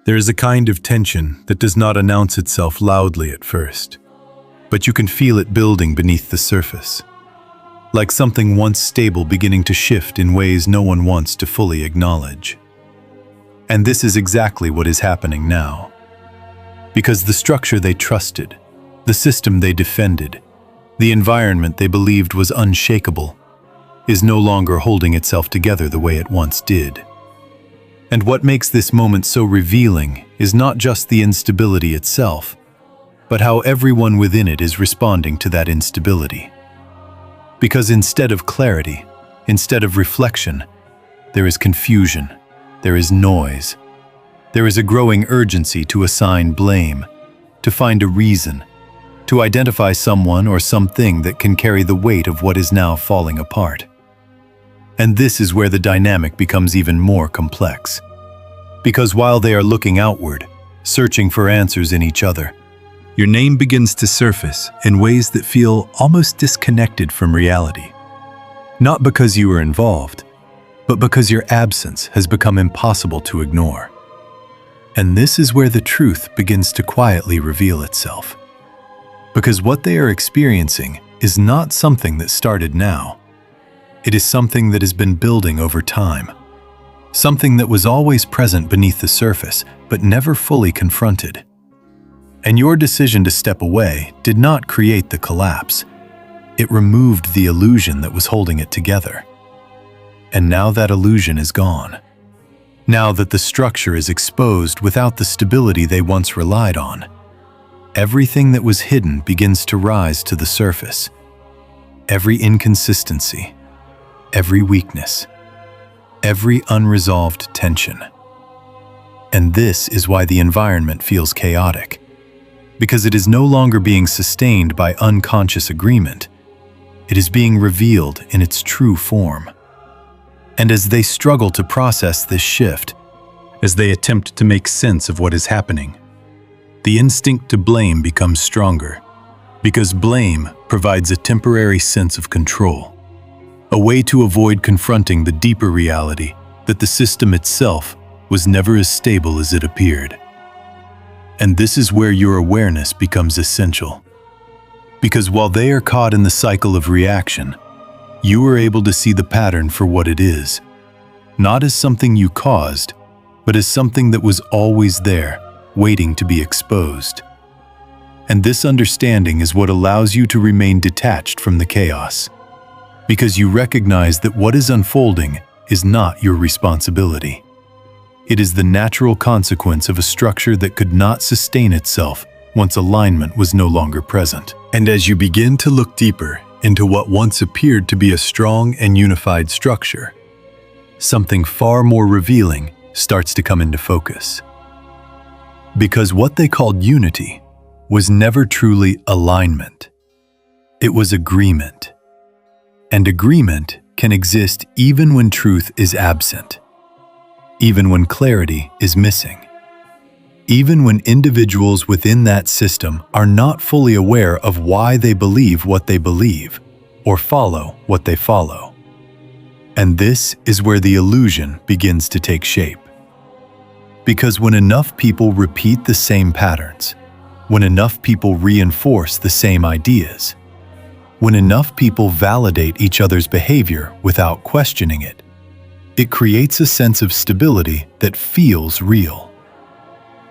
There is a kind of tension that does not announce itself loudly at first, but you can feel it building beneath the surface, like something once stable beginning to shift in ways no one wants to fully acknowledge. And this is exactly what is happening now. Because the structure they trusted, the system they defended, the environment they believed was unshakable, is no longer holding itself together the way it once did. And what makes this moment so revealing is not just the instability itself, but how everyone within it is responding to that instability. Because instead of clarity, instead of reflection, there is confusion, there is noise. There is a growing urgency to assign blame, to find a reason, to identify someone or something that can carry the weight of what is now falling apart. And this is where the dynamic becomes even more complex. Because while they are looking outward, searching for answers in each other, your name begins to surface in ways that feel almost disconnected from reality. Not because you were involved, but because your absence has become impossible to ignore. And this is where the truth begins to quietly reveal itself. Because what they are experiencing is not something that started now. It is something that has been building over time. Something that was always present beneath the surface, but never fully confronted. And your decision to step away did not create the collapse. It removed the illusion that was holding it together. And now that illusion is gone. Now that the structure is exposed without the stability they once relied on, everything that was hidden begins to rise to the surface. Every inconsistency, every weakness, every unresolved tension. And this is why the environment feels chaotic, because it is no longer being sustained by unconscious agreement. It is being revealed in its true form. And as they struggle to process this shift, as they attempt to make sense of what is happening, the instinct to blame becomes stronger, because blame provides a temporary sense of control, a way to avoid confronting the deeper reality that the system itself was never as stable as it appeared. And this is where your awareness becomes essential. Because while they are caught in the cycle of reaction, you are able to see the pattern for what it is, not as something you caused, but as something that was always there, waiting to be exposed. And this understanding is what allows you to remain detached from the chaos, because you recognize that what is unfolding is not your responsibility. It is the natural consequence of a structure that could not sustain itself once alignment was no longer present. And as you begin to look deeper into what once appeared to be a strong and unified structure, something far more revealing starts to come into focus. Because what they called unity was never truly alignment. It was agreement. And agreement can exist even when truth is absent, even when clarity is missing, even when individuals within that system are not fully aware of why they believe what they believe or follow what they follow. And this is where the illusion begins to take shape. Because when enough people repeat the same patterns, when enough people reinforce the same ideas, when enough people validate each other's behavior without questioning it, it creates a sense of stability that feels real.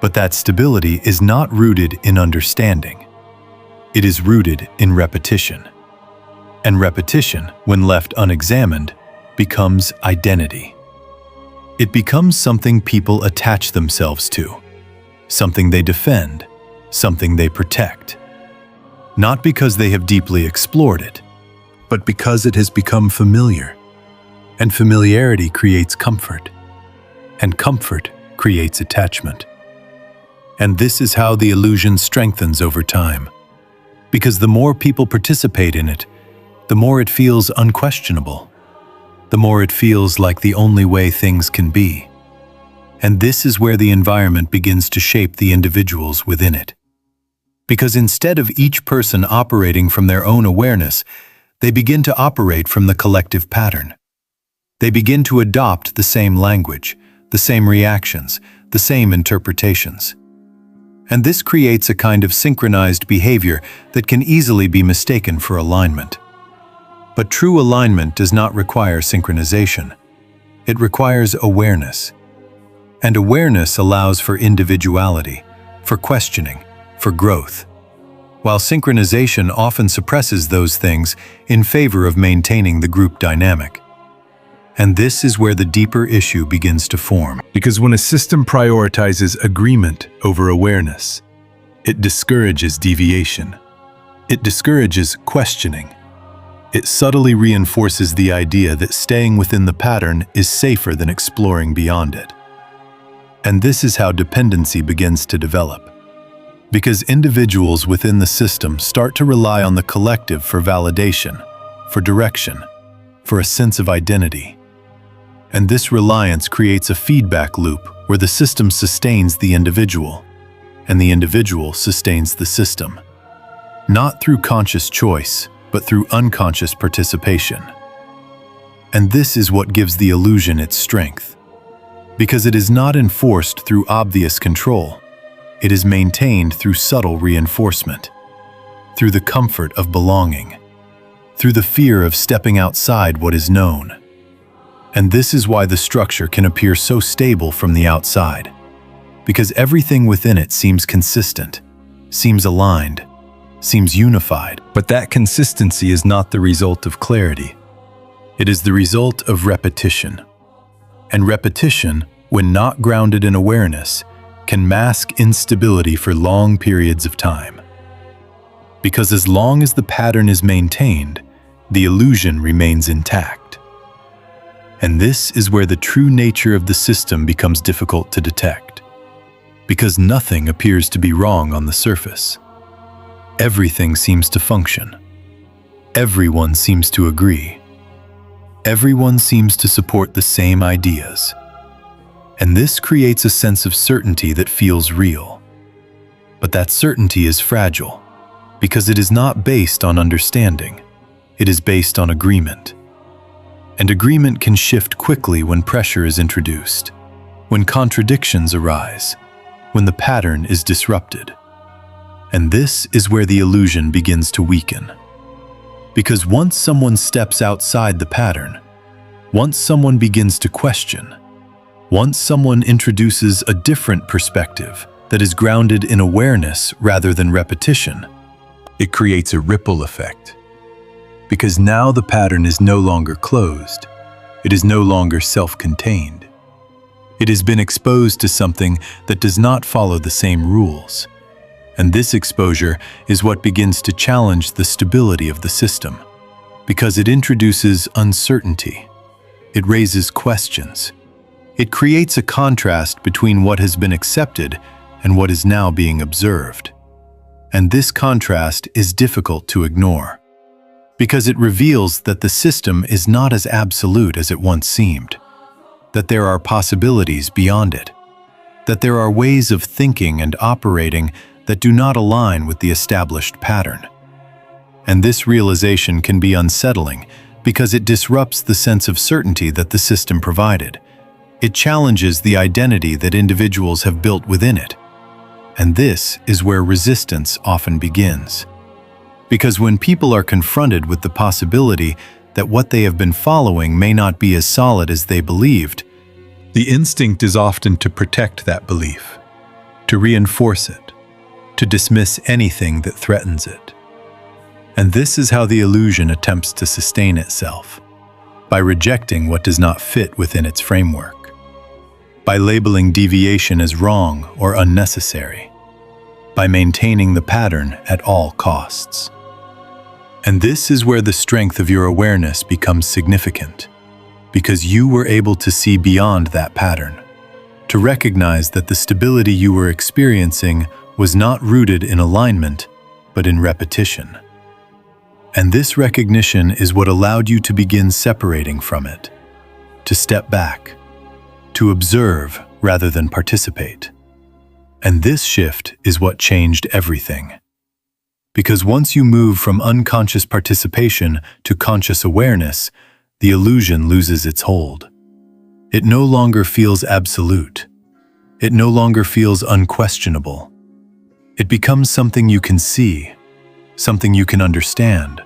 But that stability is not rooted in understanding. It is rooted in repetition. And repetition, when left unexamined, becomes identity. It becomes something people attach themselves to, something they defend, something they protect. Not because they have deeply explored it, but because it has become familiar. And familiarity creates comfort, and comfort creates attachment. And this is how the illusion strengthens over time. Because the more people participate in it, the more it feels unquestionable. The more it feels like the only way things can be. And this is where the environment begins to shape the individuals within it. Because instead of each person operating from their own awareness, they begin to operate from the collective pattern. They begin to adopt the same language, the same reactions, the same interpretations. And this creates a kind of synchronized behavior that can easily be mistaken for alignment. But true alignment does not require synchronization. It requires awareness. And awareness allows for individuality, for questioning, for growth, while synchronization often suppresses those things in favor of maintaining the group dynamic. And this is where the deeper issue begins to form. Because when a system prioritizes agreement over awareness, it discourages deviation. It discourages questioning. It subtly reinforces the idea that staying within the pattern is safer than exploring beyond it. And this is how dependency begins to develop. Because individuals within the system start to rely on the collective for validation, for direction, for a sense of identity. And this reliance creates a feedback loop where the system sustains the individual, and the individual sustains the system. Not through conscious choice, but through unconscious participation. And this is what gives the illusion its strength. Because it is not enforced through obvious control. It is maintained through subtle reinforcement, through the comfort of belonging, through the fear of stepping outside what is known. And this is why the structure can appear so stable from the outside, because everything within it seems consistent, seems aligned, seems unified. But that consistency is not the result of clarity. It is the result of repetition. And repetition, when not grounded in awareness, can mask instability for long periods of time. Because as long as the pattern is maintained, the illusion remains intact. And this is where the true nature of the system becomes difficult to detect. Because nothing appears to be wrong on the surface. Everything seems to function. Everyone seems to agree. Everyone seems to support the same ideas. And this creates a sense of certainty that feels real. But that certainty is fragile, because it is not based on understanding. It is based on agreement. And agreement can shift quickly when pressure is introduced, when contradictions arise, when the pattern is disrupted. And this is where the illusion begins to weaken. Because once someone steps outside the pattern, once someone begins to question, once someone introduces a different perspective that is grounded in awareness rather than repetition, it creates a ripple effect. Because now the pattern is no longer closed. It is no longer self-contained. It has been exposed to something that does not follow the same rules. And this exposure is what begins to challenge the stability of the system, because it introduces uncertainty. It raises questions. It creates a contrast between what has been accepted and what is now being observed. And this contrast is difficult to ignore, because it reveals that the system is not as absolute as it once seemed, that there are possibilities beyond it, that there are ways of thinking and operating that do not align with the established pattern. And this realization can be unsettling because it disrupts the sense of certainty that the system provided. It challenges the identity that individuals have built within it. And this is where resistance often begins. Because when people are confronted with the possibility that what they have been following may not be as solid as they believed, the instinct is often to protect that belief, to reinforce it, to dismiss anything that threatens it. And this is how the illusion attempts to sustain itself, by rejecting what does not fit within its framework, by labeling deviation as wrong or unnecessary, by maintaining the pattern at all costs. And this is where the strength of your awareness becomes significant, because you were able to see beyond that pattern, to recognize that the stability you were experiencing was not rooted in alignment, but in repetition. And this recognition is what allowed you to begin separating from it, to step back, to observe rather than participate. And this shift is what changed everything. Because once you move from unconscious participation to conscious awareness, the illusion loses its hold. It no longer feels absolute. It no longer feels unquestionable. It becomes something you can see, something you can understand,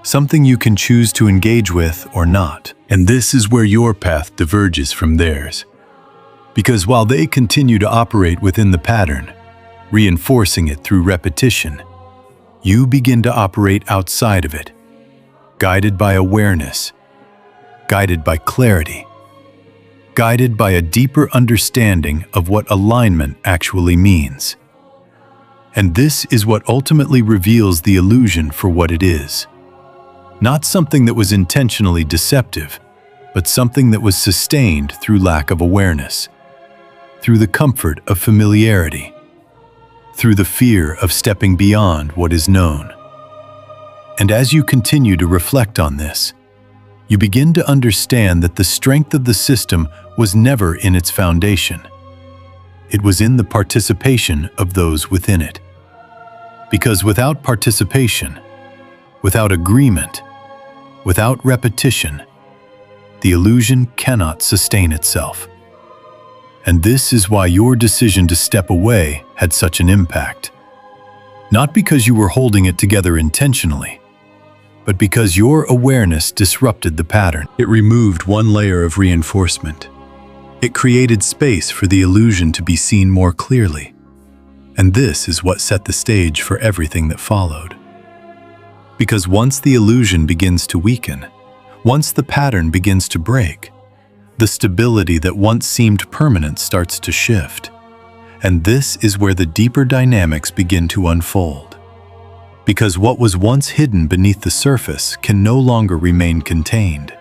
something you can choose to engage with or not. And this is where your path diverges from theirs. Because while they continue to operate within the pattern, reinforcing it through repetition, you begin to operate outside of it, guided by awareness, guided by clarity, guided by a deeper understanding of what alignment actually means. And this is what ultimately reveals the illusion for what it is. Not something that was intentionally deceptive, but something that was sustained through lack of awareness, through the comfort of familiarity, through the fear of stepping beyond what is known. And as you continue to reflect on this, you begin to understand that the strength of the system was never in its foundation. It was in the participation of those within it. Because without participation, without agreement, without repetition, the illusion cannot sustain itself. And this is why your decision to step away had such an impact. Not because you were holding it together intentionally, but because your awareness disrupted the pattern. It removed one layer of reinforcement. It created space for the illusion to be seen more clearly. And this is what set the stage for everything that followed. Because once the illusion begins to weaken, once the pattern begins to break, the stability that once seemed permanent starts to shift. And this is where the deeper dynamics begin to unfold. Because what was once hidden beneath the surface can no longer remain contained.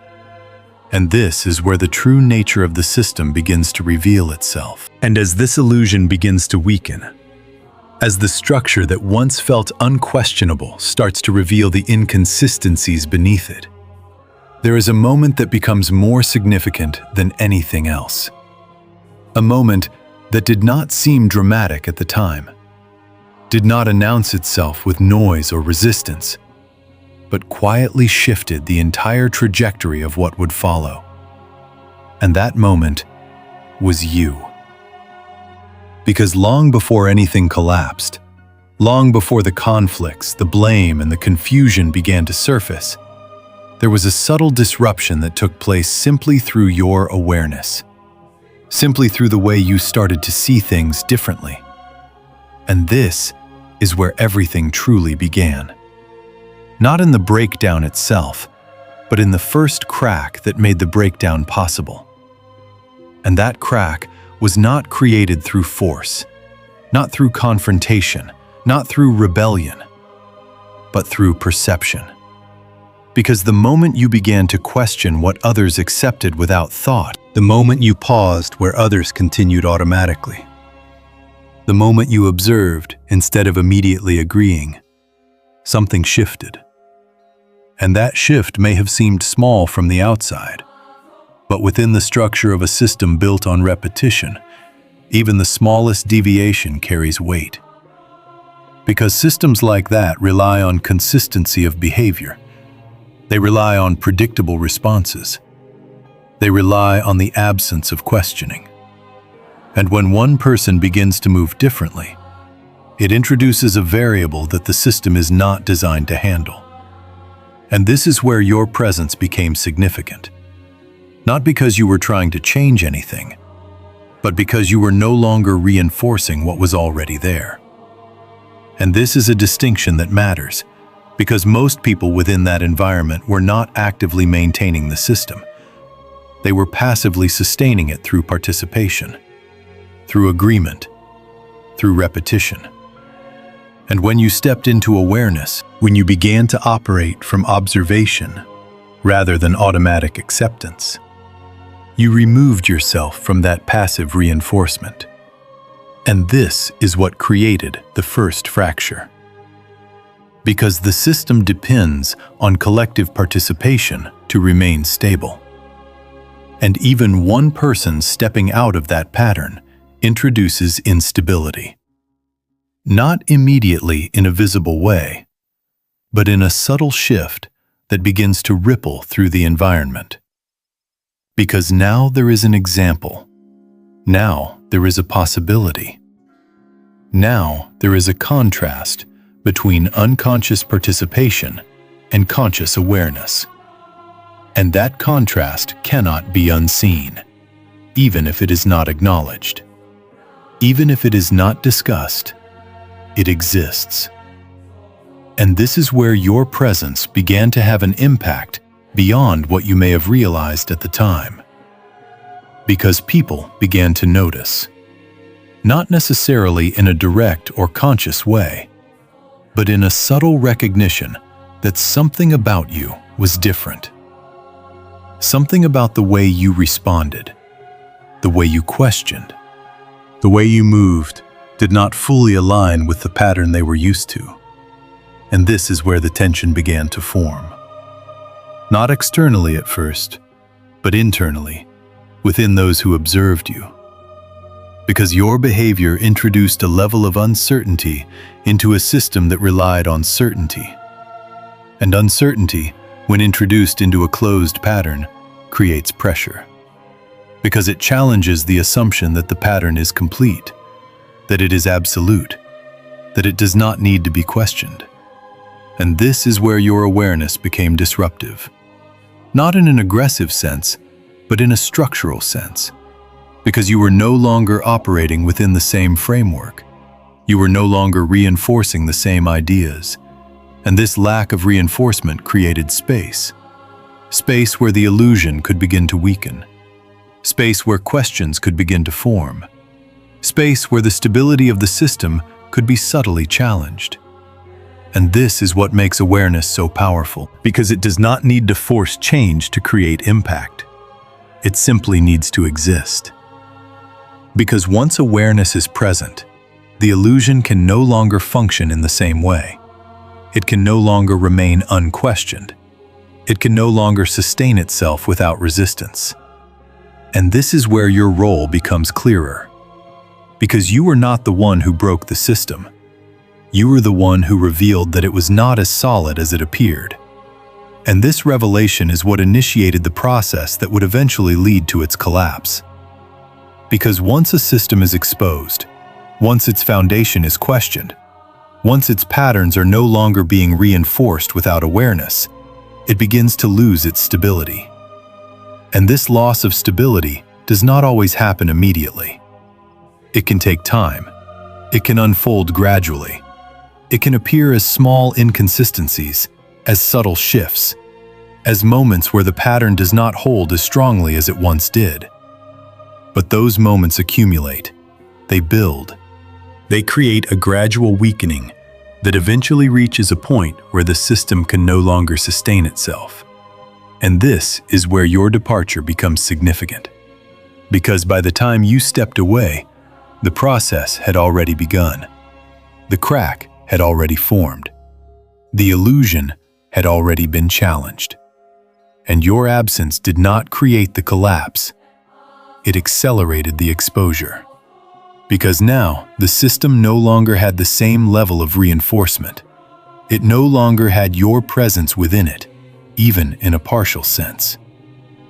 And this is where the true nature of the system begins to reveal itself. And as this illusion begins to weaken, as the structure that once felt unquestionable starts to reveal the inconsistencies beneath it, there is a moment that becomes more significant than anything else. A moment that did not seem dramatic at the time, did not announce itself with noise or resistance, but quietly shifted the entire trajectory of what would follow. And that moment was you. Because long before anything collapsed, long before the conflicts, the blame, and the confusion began to surface, there was a subtle disruption that took place simply through your awareness, simply through the way you started to see things differently. And this is where everything truly began. Not in the breakdown itself, but in the first crack that made the breakdown possible. And that crack was not created through force, not through confrontation, not through rebellion, but through perception. Because the moment you began to question what others accepted without thought, the moment you paused where others continued automatically, the moment you observed instead of immediately agreeing, something shifted. And that shift may have seemed small from the outside, but within the structure of a system built on repetition, even the smallest deviation carries weight. Because systems like that rely on consistency of behavior. They rely on predictable responses. They rely on the absence of questioning. And when one person begins to move differently, it introduces a variable that the system is not designed to handle. And this is where your presence became significant. Not because you were trying to change anything, but because you were no longer reinforcing what was already there. And this is a distinction that matters, because most people within that environment were not actively maintaining the system. They were passively sustaining it through participation, through agreement, through repetition. And when you stepped into awareness, when you began to operate from observation rather than automatic acceptance, you removed yourself from that passive reinforcement. And this is what created the first fracture. Because the system depends on collective participation to remain stable. And even one person stepping out of that pattern introduces instability. Not immediately in a visible way, but in a subtle shift that begins to ripple through the environment. Because now there is an example. Now there is a possibility. Now there is a contrast between unconscious participation and conscious awareness. And that contrast cannot be unseen, even if it is not acknowledged. Even if it is not discussed, it exists. And this is where your presence began to have an impact beyond what you may have realized at the time. Because people began to notice, not necessarily in a direct or conscious way, but in a subtle recognition that something about you was different. Something about the way you responded, the way you questioned, the way you moved did not fully align with the pattern they were used to. And this is where the tension began to form. Not externally at first, but internally, within those who observed you. Because your behavior introduced a level of uncertainty into a system that relied on certainty. And uncertainty, when introduced into a closed pattern, creates pressure. Because it challenges the assumption that the pattern is complete, that it is absolute, that it does not need to be questioned. And this is where your awareness became disruptive. Not in an aggressive sense, but in a structural sense. Because you were no longer operating within the same framework. You were no longer reinforcing the same ideas. And this lack of reinforcement created space. Space where the illusion could begin to weaken. Space where questions could begin to form. Space where the stability of the system could be subtly challenged. And this is what makes awareness so powerful, because it does not need to force change to create impact. It simply needs to exist. Because once awareness is present, the illusion can no longer function in the same way. It can no longer remain unquestioned. It can no longer sustain itself without resistance. And this is where your role becomes clearer. Because you were not the one who broke the system. You were the one who revealed that it was not as solid as it appeared. And this revelation is what initiated the process that would eventually lead to its collapse. Because once a system is exposed, once its foundation is questioned, once its patterns are no longer being reinforced without awareness, it begins to lose its stability. And this loss of stability does not always happen immediately. It can take time. It can unfold gradually. It can appear as small inconsistencies, as subtle shifts, as moments where the pattern does not hold as strongly as it once did. But those moments accumulate. They build. They create a gradual weakening that eventually reaches a point where the system can no longer sustain itself. And this is where your departure becomes significant. Because by the time you stepped away, the process had already begun. The crack had already formed. The illusion had already been challenged. And your absence did not create the collapse. It accelerated the exposure. Because now, the system no longer had the same level of reinforcement. It no longer had your presence within it, even in a partial sense.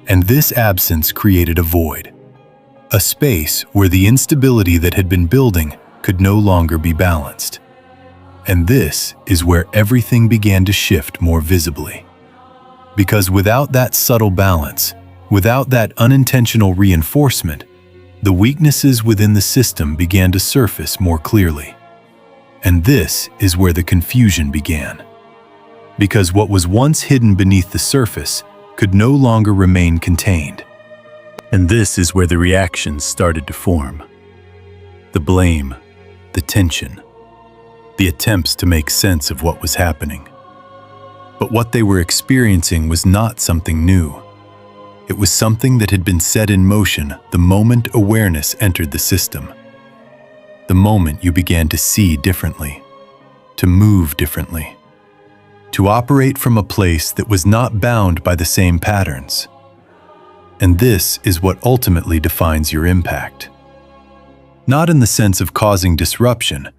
And this absence created a void. A space where the instability that had been building could no longer be balanced. And this is where everything began to shift more visibly. Because without that subtle balance, without that unintentional reinforcement, the weaknesses within the system began to surface more clearly. And this is where the confusion began. Because what was once hidden beneath the surface could no longer remain contained. And this is where the reactions started to form. The blame, the tension, the attempts to make sense of what was happening. But what they were experiencing was not something new. It was something that had been set in motion the moment awareness entered the system. The moment you began to see differently, to move differently, to operate from a place that was not bound by the same patterns. And this is what ultimately defines your impact. Not in the sense of causing disruption,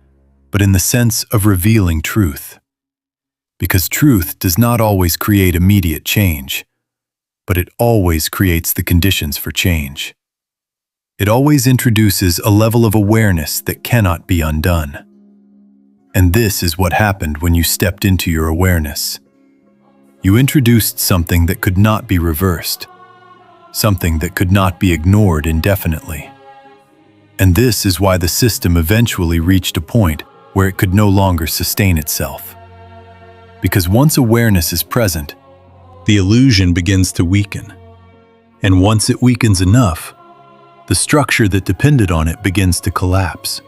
but in the sense of revealing truth. Because truth does not always create immediate change, but it always creates the conditions for change. It always introduces a level of awareness that cannot be undone. And this is what happened when you stepped into your awareness. You introduced something that could not be reversed, something that could not be ignored indefinitely. And this is why the system eventually reached a point where it could no longer sustain itself. Because once awareness is present, the illusion begins to weaken. And once it weakens enough, the structure that depended on it begins to collapse.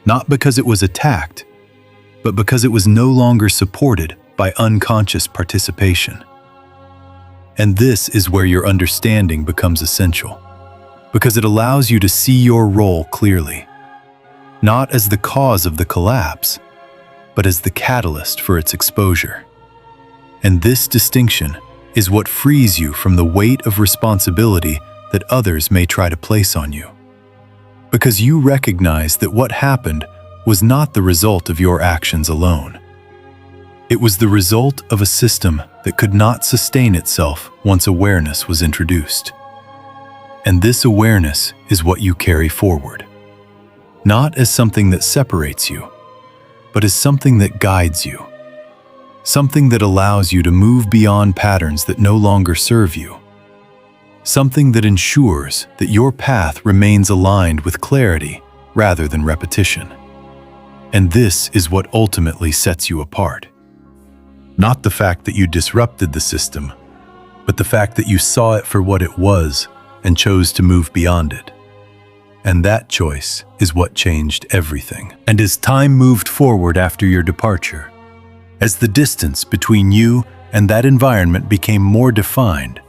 Not because it was attacked, but because it was no longer supported by unconscious participation. And this is where your understanding becomes essential, because it allows you to see your role clearly, not as the cause of the collapse, but as the catalyst for its exposure. And this distinction is what frees you from the weight of responsibility that others may try to place on you. Because you recognize that what happened was not the result of your actions alone. It was the result of a system that could not sustain itself once awareness was introduced. And this awareness is what you carry forward, not as something that separates you, but as something that guides you, something that allows you to move beyond patterns that no longer serve you, something that ensures that your path remains aligned with clarity rather than repetition. And this is what ultimately sets you apart. Not the fact that you disrupted the system, but the fact that you saw it for what it was and chose to move beyond it. And that choice is what changed everything. And as time moved forward after your departure, as the distance between you and that environment became more defined,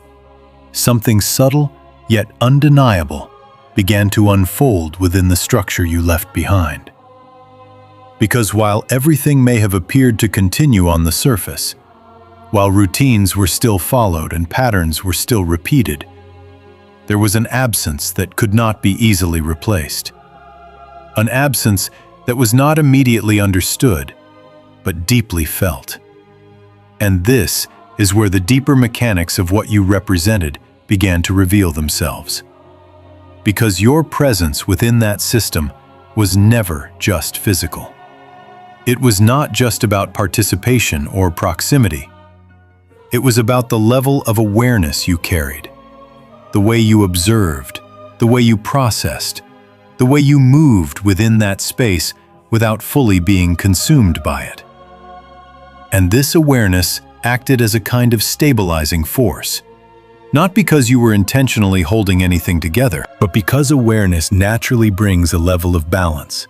something subtle yet undeniable began to unfold within the structure you left behind. Because while everything may have appeared to continue on the surface, while routines were still followed and patterns were still repeated, there was an absence that could not be easily replaced. An absence that was not immediately understood, but deeply felt. And this is where the deeper mechanics of what you represented began to reveal themselves. Because your presence within that system was never just physical. It was not just about participation or proximity. It was about the level of awareness you carried, the way you observed, the way you processed, the way you moved within that space without fully being consumed by it. And this awareness acted as a kind of stabilizing force, not because you were intentionally holding anything together, but because awareness naturally brings a level of balance,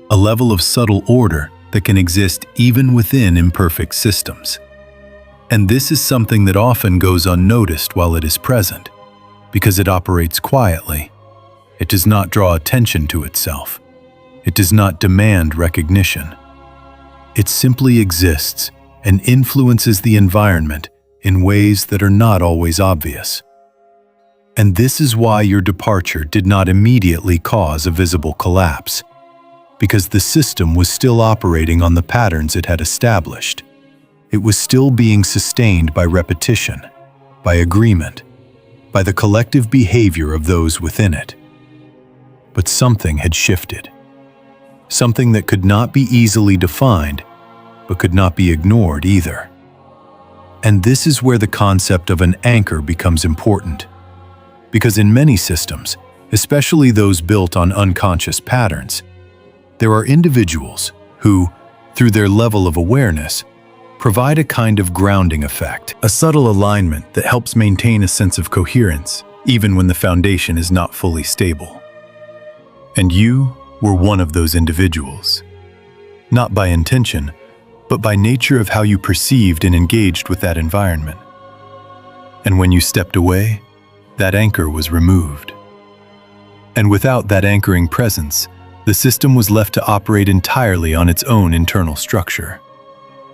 a level of subtle order that can exist even within imperfect systems. And this is something that often goes unnoticed while it is present, because it operates quietly. It does not draw attention to itself. It does not demand recognition. It simply exists and influences the environment in ways that are not always obvious. And this is why your departure did not immediately cause a visible collapse, because the system was still operating on the patterns it had established. It was still being sustained by repetition, by agreement, by the collective behavior of those within it. But something had shifted. Something that could not be easily defined, but could not be ignored either. And this is where the concept of an anchor becomes important. Because in many systems, especially those built on unconscious patterns, there are individuals who, through their level of awareness, provide a kind of grounding effect, a subtle alignment that helps maintain a sense of coherence, even when the foundation is not fully stable. And you were one of those individuals. Not by intention, but by nature of how you perceived and engaged with that environment. And when you stepped away, that anchor was removed. And without that anchoring presence, the system was left to operate entirely on its own internal structure,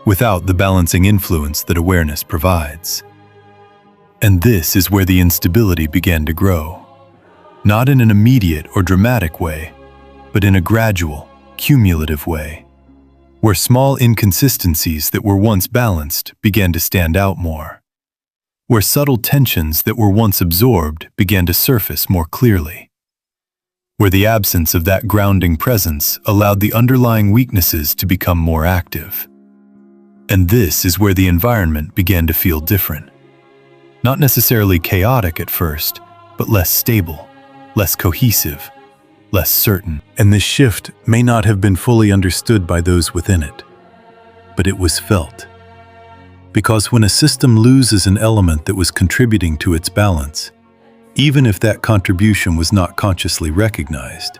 without the balancing influence that awareness provides. And this is where the instability began to grow, not in an immediate or dramatic way, but in a gradual, cumulative way. where small inconsistencies that were once balanced began to stand out more, where subtle tensions that were once absorbed began to surface more clearly, where the absence of that grounding presence allowed the underlying weaknesses to become more active. And this is where the environment began to feel different. Not necessarily chaotic at first, but less stable, less cohesive, less certain. And this shift may not have been fully understood by those within it, but it was felt. Because when a system loses an element that was contributing to its balance, even if that contribution was not consciously recognized,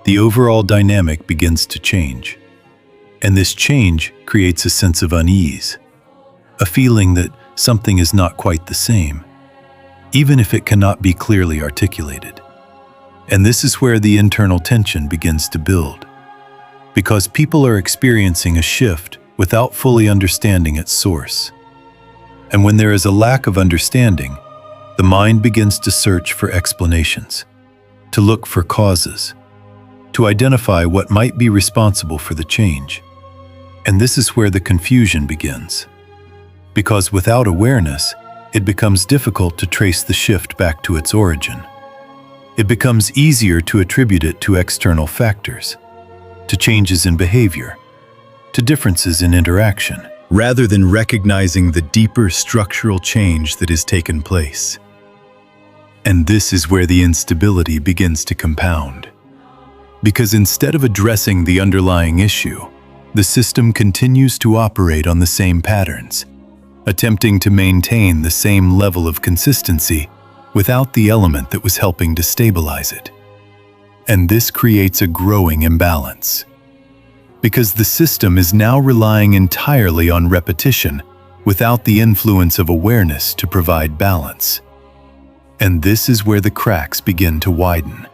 the overall dynamic begins to change. And this change creates a sense of unease, a feeling that something is not quite the same, even if it cannot be clearly articulated. And this is where the internal tension begins to build, because people are experiencing a shift without fully understanding its source. And when there is a lack of understanding, the mind begins to search for explanations, to look for causes, to identify what might be responsible for the change. And this is where the confusion begins, because without awareness, it becomes difficult to trace the shift back to its origin. It becomes easier to attribute it to external factors, to changes in behavior, to differences in interaction, rather than recognizing the deeper structural change that has taken place. And this is where the instability begins to compound. Because instead of addressing the underlying issue, the system continues to operate on the same patterns, attempting to maintain the same level of consistency without the element that was helping to stabilize it. And this creates a growing imbalance, because the system is now relying entirely on repetition without the influence of awareness to provide balance. And this is where the cracks begin to widen,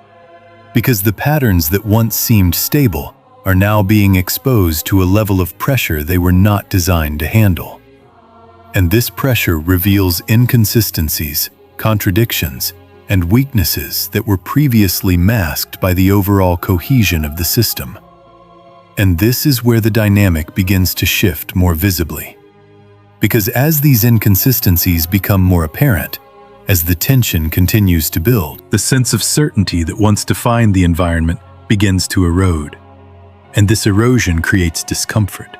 because the patterns that once seemed stable are now being exposed to a level of pressure they were not designed to handle. And this pressure reveals inconsistencies, contradictions, and weaknesses that were previously masked by the overall cohesion of the system. And this is where the dynamic begins to shift more visibly. Because as these inconsistencies become more apparent, as the tension continues to build, the sense of certainty that once defined the environment begins to erode. And this erosion creates discomfort,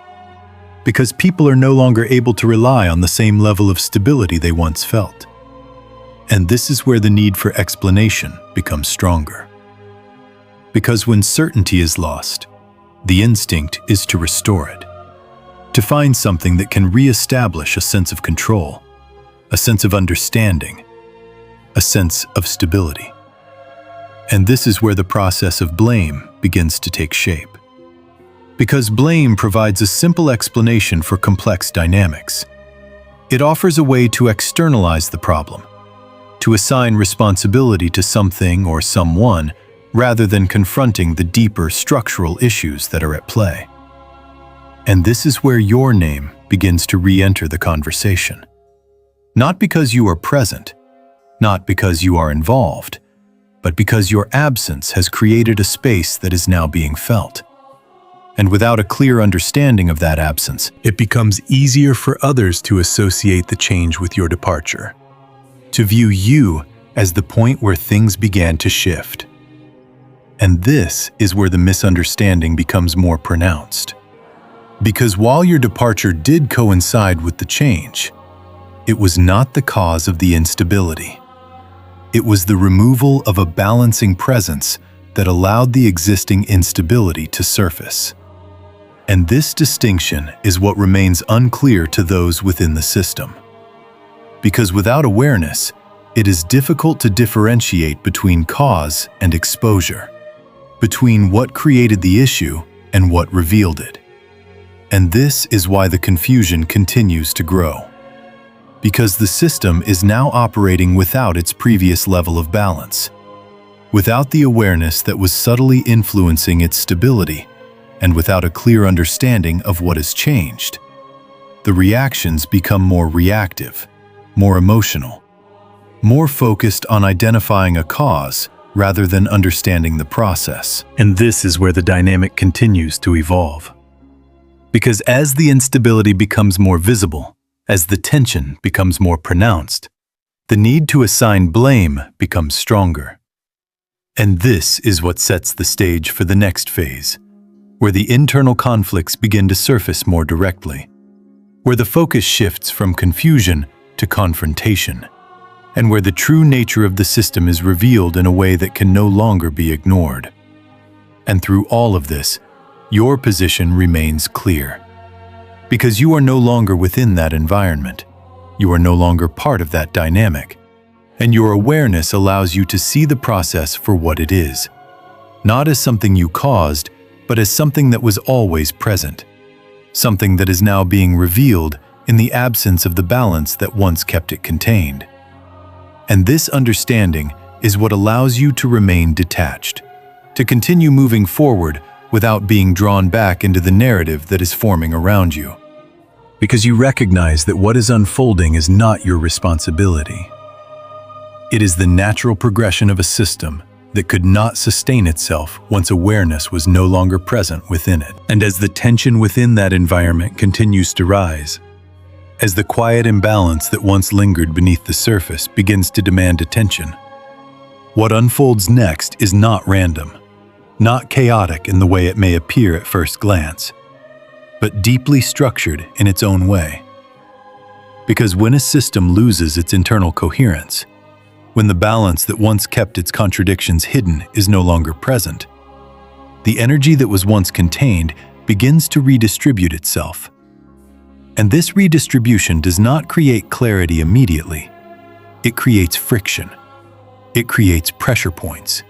because people are no longer able to rely on the same level of stability they once felt. And this is where the need for explanation becomes stronger. Because when certainty is lost, the instinct is to restore it, to find something that can re-establish a sense of control, a sense of understanding, a sense of stability. And this is where the process of blame begins to take shape. Because blame provides a simple explanation for complex dynamics. It offers a way to externalize the problem, to assign responsibility to something or someone rather than confronting the deeper structural issues that are at play. And this is where your name begins to re-enter the conversation. Not because you are present, not because you are involved, but because your absence has created a space that is now being felt. And without a clear understanding of that absence, it becomes easier for others to associate the change with your departure, to view you as the point where things began to shift. And this is where the misunderstanding becomes more pronounced. Because while your departure did coincide with the change, it was not the cause of the instability. It was the removal of a balancing presence that allowed the existing instability to surface. And this distinction is what remains unclear to those within the system. Because without awareness, it is difficult to differentiate between cause and exposure, between what created the issue and what revealed it. And this is why the confusion continues to grow. Because the system is now operating without its previous level of balance, without the awareness that was subtly influencing its stability, and without a clear understanding of what has changed. The reactions become more reactive, more emotional, more focused on identifying a cause rather than understanding the process. And this is where the dynamic continues to evolve. Because as the instability becomes more visible, as the tension becomes more pronounced, the need to assign blame becomes stronger. And this is what sets the stage for the next phase, where the internal conflicts begin to surface more directly, where the focus shifts from confusion to confrontation, and where the true nature of the system is revealed in a way that can no longer be ignored. And through all of this, your position remains clear. Because you are no longer within that environment. You are no longer part of that dynamic. And your awareness allows you to see the process for what it is. Not as something you caused, but as something that was always present. Something that is now being revealed in the absence of the balance that once kept it contained. And this understanding is what allows you to remain detached, to continue moving forward without being drawn back into the narrative that is forming around you. Because you recognize that what is unfolding is not your responsibility. It is the natural progression of a system that could not sustain itself once awareness was no longer present within it. And as the tension within that environment continues to rise, as the quiet imbalance that once lingered beneath the surface begins to demand attention, what unfolds next is not random, not chaotic in the way it may appear at first glance, but deeply structured in its own way. Because when a system loses its internal coherence, when the balance that once kept its contradictions hidden is no longer present, the energy that was once contained begins to redistribute itself. And this redistribution does not create clarity immediately. It creates friction. It creates pressure points.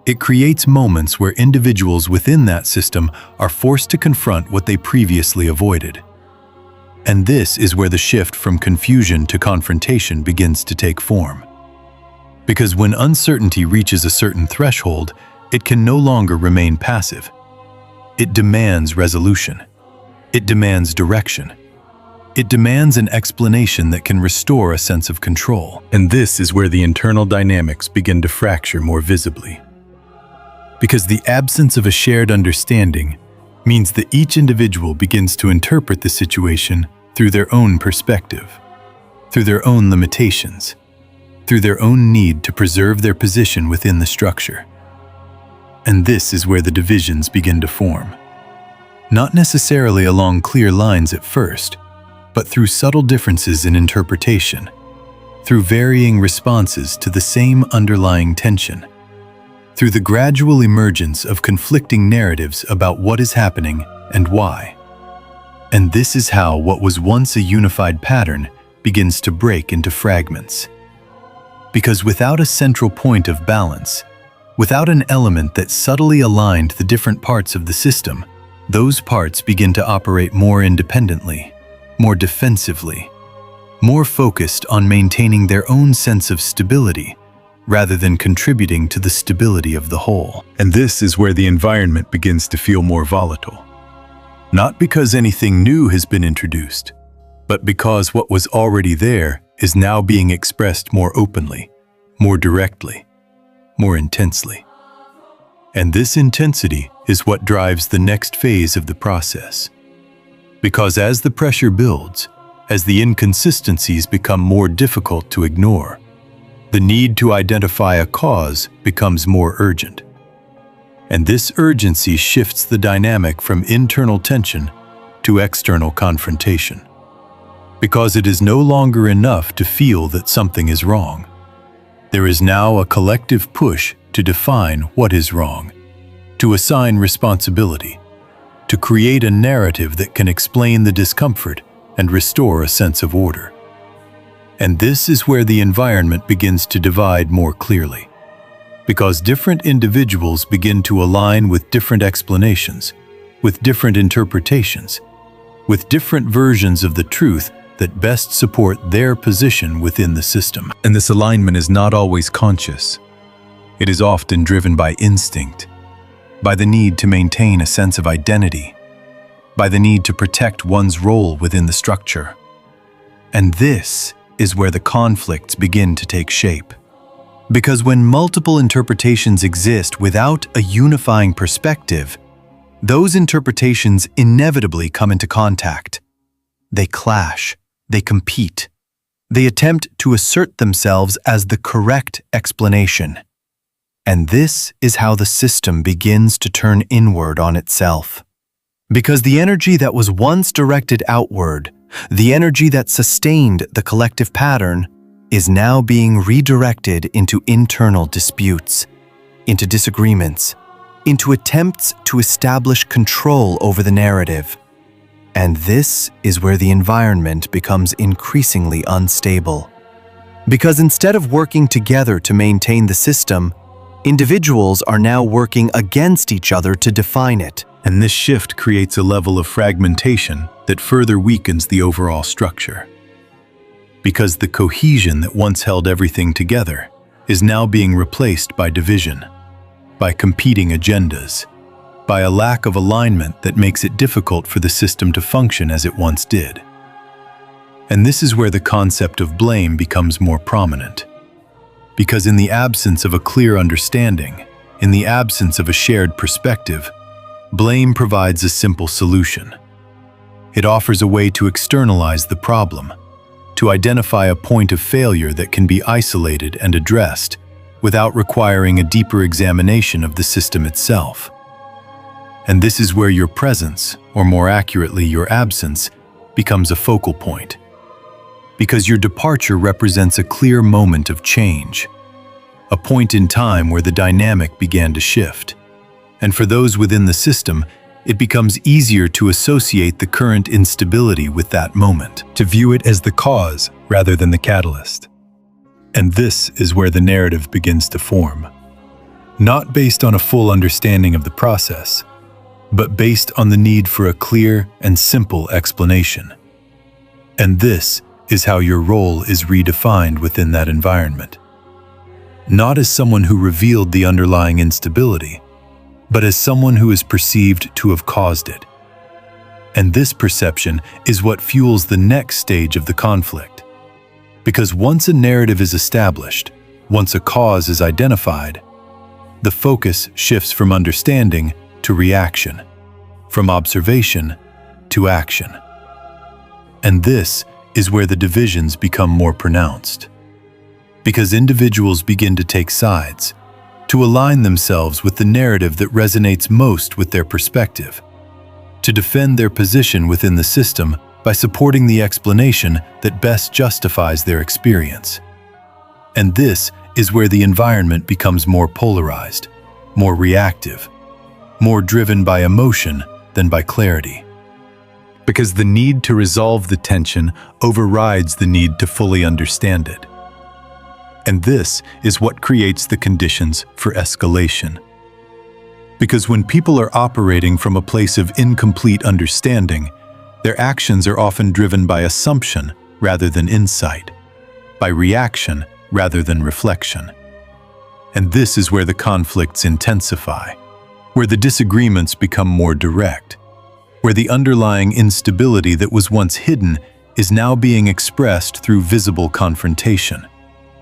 It creates moments where individuals within that system are forced to confront what they previously avoided. And this is where the shift from confusion to confrontation begins to take form. Because when uncertainty reaches a certain threshold, it can no longer remain passive. It demands resolution. It demands direction. It demands an explanation that can restore a sense of control. And this is where the internal dynamics begin to fracture more visibly. Because the absence of a shared understanding means that each individual begins to interpret the situation through their own perspective, through their own limitations, through their own need to preserve their position within the structure. And this is where the divisions begin to form. Not necessarily along clear lines at first, but through subtle differences in interpretation, through varying responses to the same underlying tension, through the gradual emergence of conflicting narratives about what is happening and why. And this is how what was once a unified pattern begins to break into fragments. Because without a central point of balance, without an element that subtly aligned the different parts of the system, those parts begin to operate more independently, more defensively, more focused on maintaining their own sense of stability, rather than contributing to the stability of the whole. And this is where the environment begins to feel more volatile. Not because anything new has been introduced, but because what was already there is now being expressed more openly, more directly, more intensely. And this intensity is what drives the next phase of the process. Because as the pressure builds, as the inconsistencies become more difficult to ignore, the need to identify a cause becomes more urgent. And this urgency shifts the dynamic from internal tension to external confrontation. Because it is no longer enough to feel that something is wrong. There is now a collective push to define what is wrong, to assign responsibility, to create a narrative that can explain the discomfort and restore a sense of order. And this is where the environment begins to divide more clearly, because different individuals begin to align with different explanations, with different interpretations, with different versions of the truth that best support their position within the system. And this alignment is not always conscious. It is often driven by instinct, by the need to maintain a sense of identity, by the need to protect one's role within the structure. And this is where the conflicts begin to take shape. Because when multiple interpretations exist without a unifying perspective, those interpretations inevitably come into contact. They clash, they compete, they attempt to assert themselves as the correct explanation. And this is how the system begins to turn inward on itself. Because the energy that was once directed outward, the energy that sustained the collective pattern, is now being redirected into internal disputes, into disagreements, into attempts to establish control over the narrative. And this is where the environment becomes increasingly unstable. Because instead of working together to maintain the system, individuals are now working against each other to define it. And this shift creates a level of fragmentation that further weakens the overall structure. Because the cohesion that once held everything together is now being replaced by division, by competing agendas, by a lack of alignment that makes it difficult for the system to function as it once did. And this is where the concept of blame becomes more prominent. Because in the absence of a clear understanding, in the absence of a shared perspective, blame provides a simple solution. It offers a way to externalize the problem, to identify a point of failure that can be isolated and addressed without requiring a deeper examination of the system itself. And this is where your presence, or more accurately your absence, becomes a focal point. Because your departure represents a clear moment of change, a point in time where the dynamic began to shift. And for those within the system, it becomes easier to associate the current instability with that moment, to view it as the cause rather than the catalyst. And this is where the narrative begins to form. Not based on a full understanding of the process, but based on the need for a clear and simple explanation. And this is how your role is redefined within that environment. Not as someone who revealed the underlying instability, but as someone who is perceived to have caused it. And this perception is what fuels the next stage of the conflict. Because once a narrative is established, once a cause is identified, the focus shifts from understanding to reaction, from observation to action. And this is where the divisions become more pronounced. Because individuals begin to take sides, to align themselves with the narrative that resonates most with their perspective, to defend their position within the system by supporting the explanation that best justifies their experience. And this is where the environment becomes more polarized, more reactive, more driven by emotion than by clarity. Because the need to resolve the tension overrides the need to fully understand it. And this is what creates the conditions for escalation. Because when people are operating from a place of incomplete understanding, their actions are often driven by assumption rather than insight, by reaction rather than reflection. And this is where the conflicts intensify, where the disagreements become more direct, where the underlying instability that was once hidden is now being expressed through visible confrontation,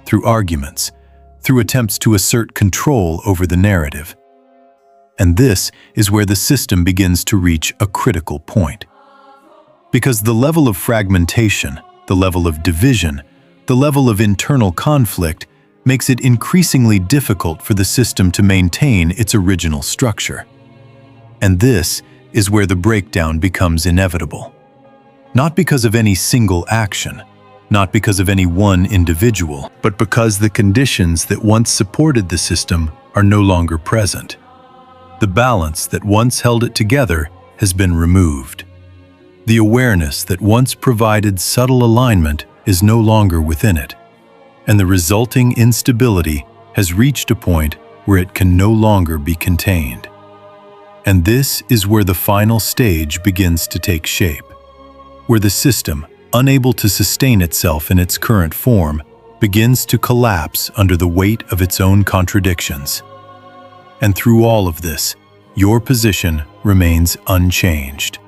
through arguments, through attempts to assert control over the narrative. And this is where the system begins to reach a critical point. Because the level of fragmentation, the level of division, the level of internal conflict makes it increasingly difficult for the system to maintain its original structure. And this is where the breakdown becomes inevitable. Not because of any single action, not because of any one individual, but because the conditions that once supported the system are no longer present. The balance that once held it together has been removed. The awareness that once provided subtle alignment is no longer within it, and the resulting instability has reached a point where it can no longer be contained. And this is where the final stage begins to take shape, where the system, unable to sustain itself in its current form, begins to collapse under the weight of its own contradictions. And through all of this, your position remains unchanged.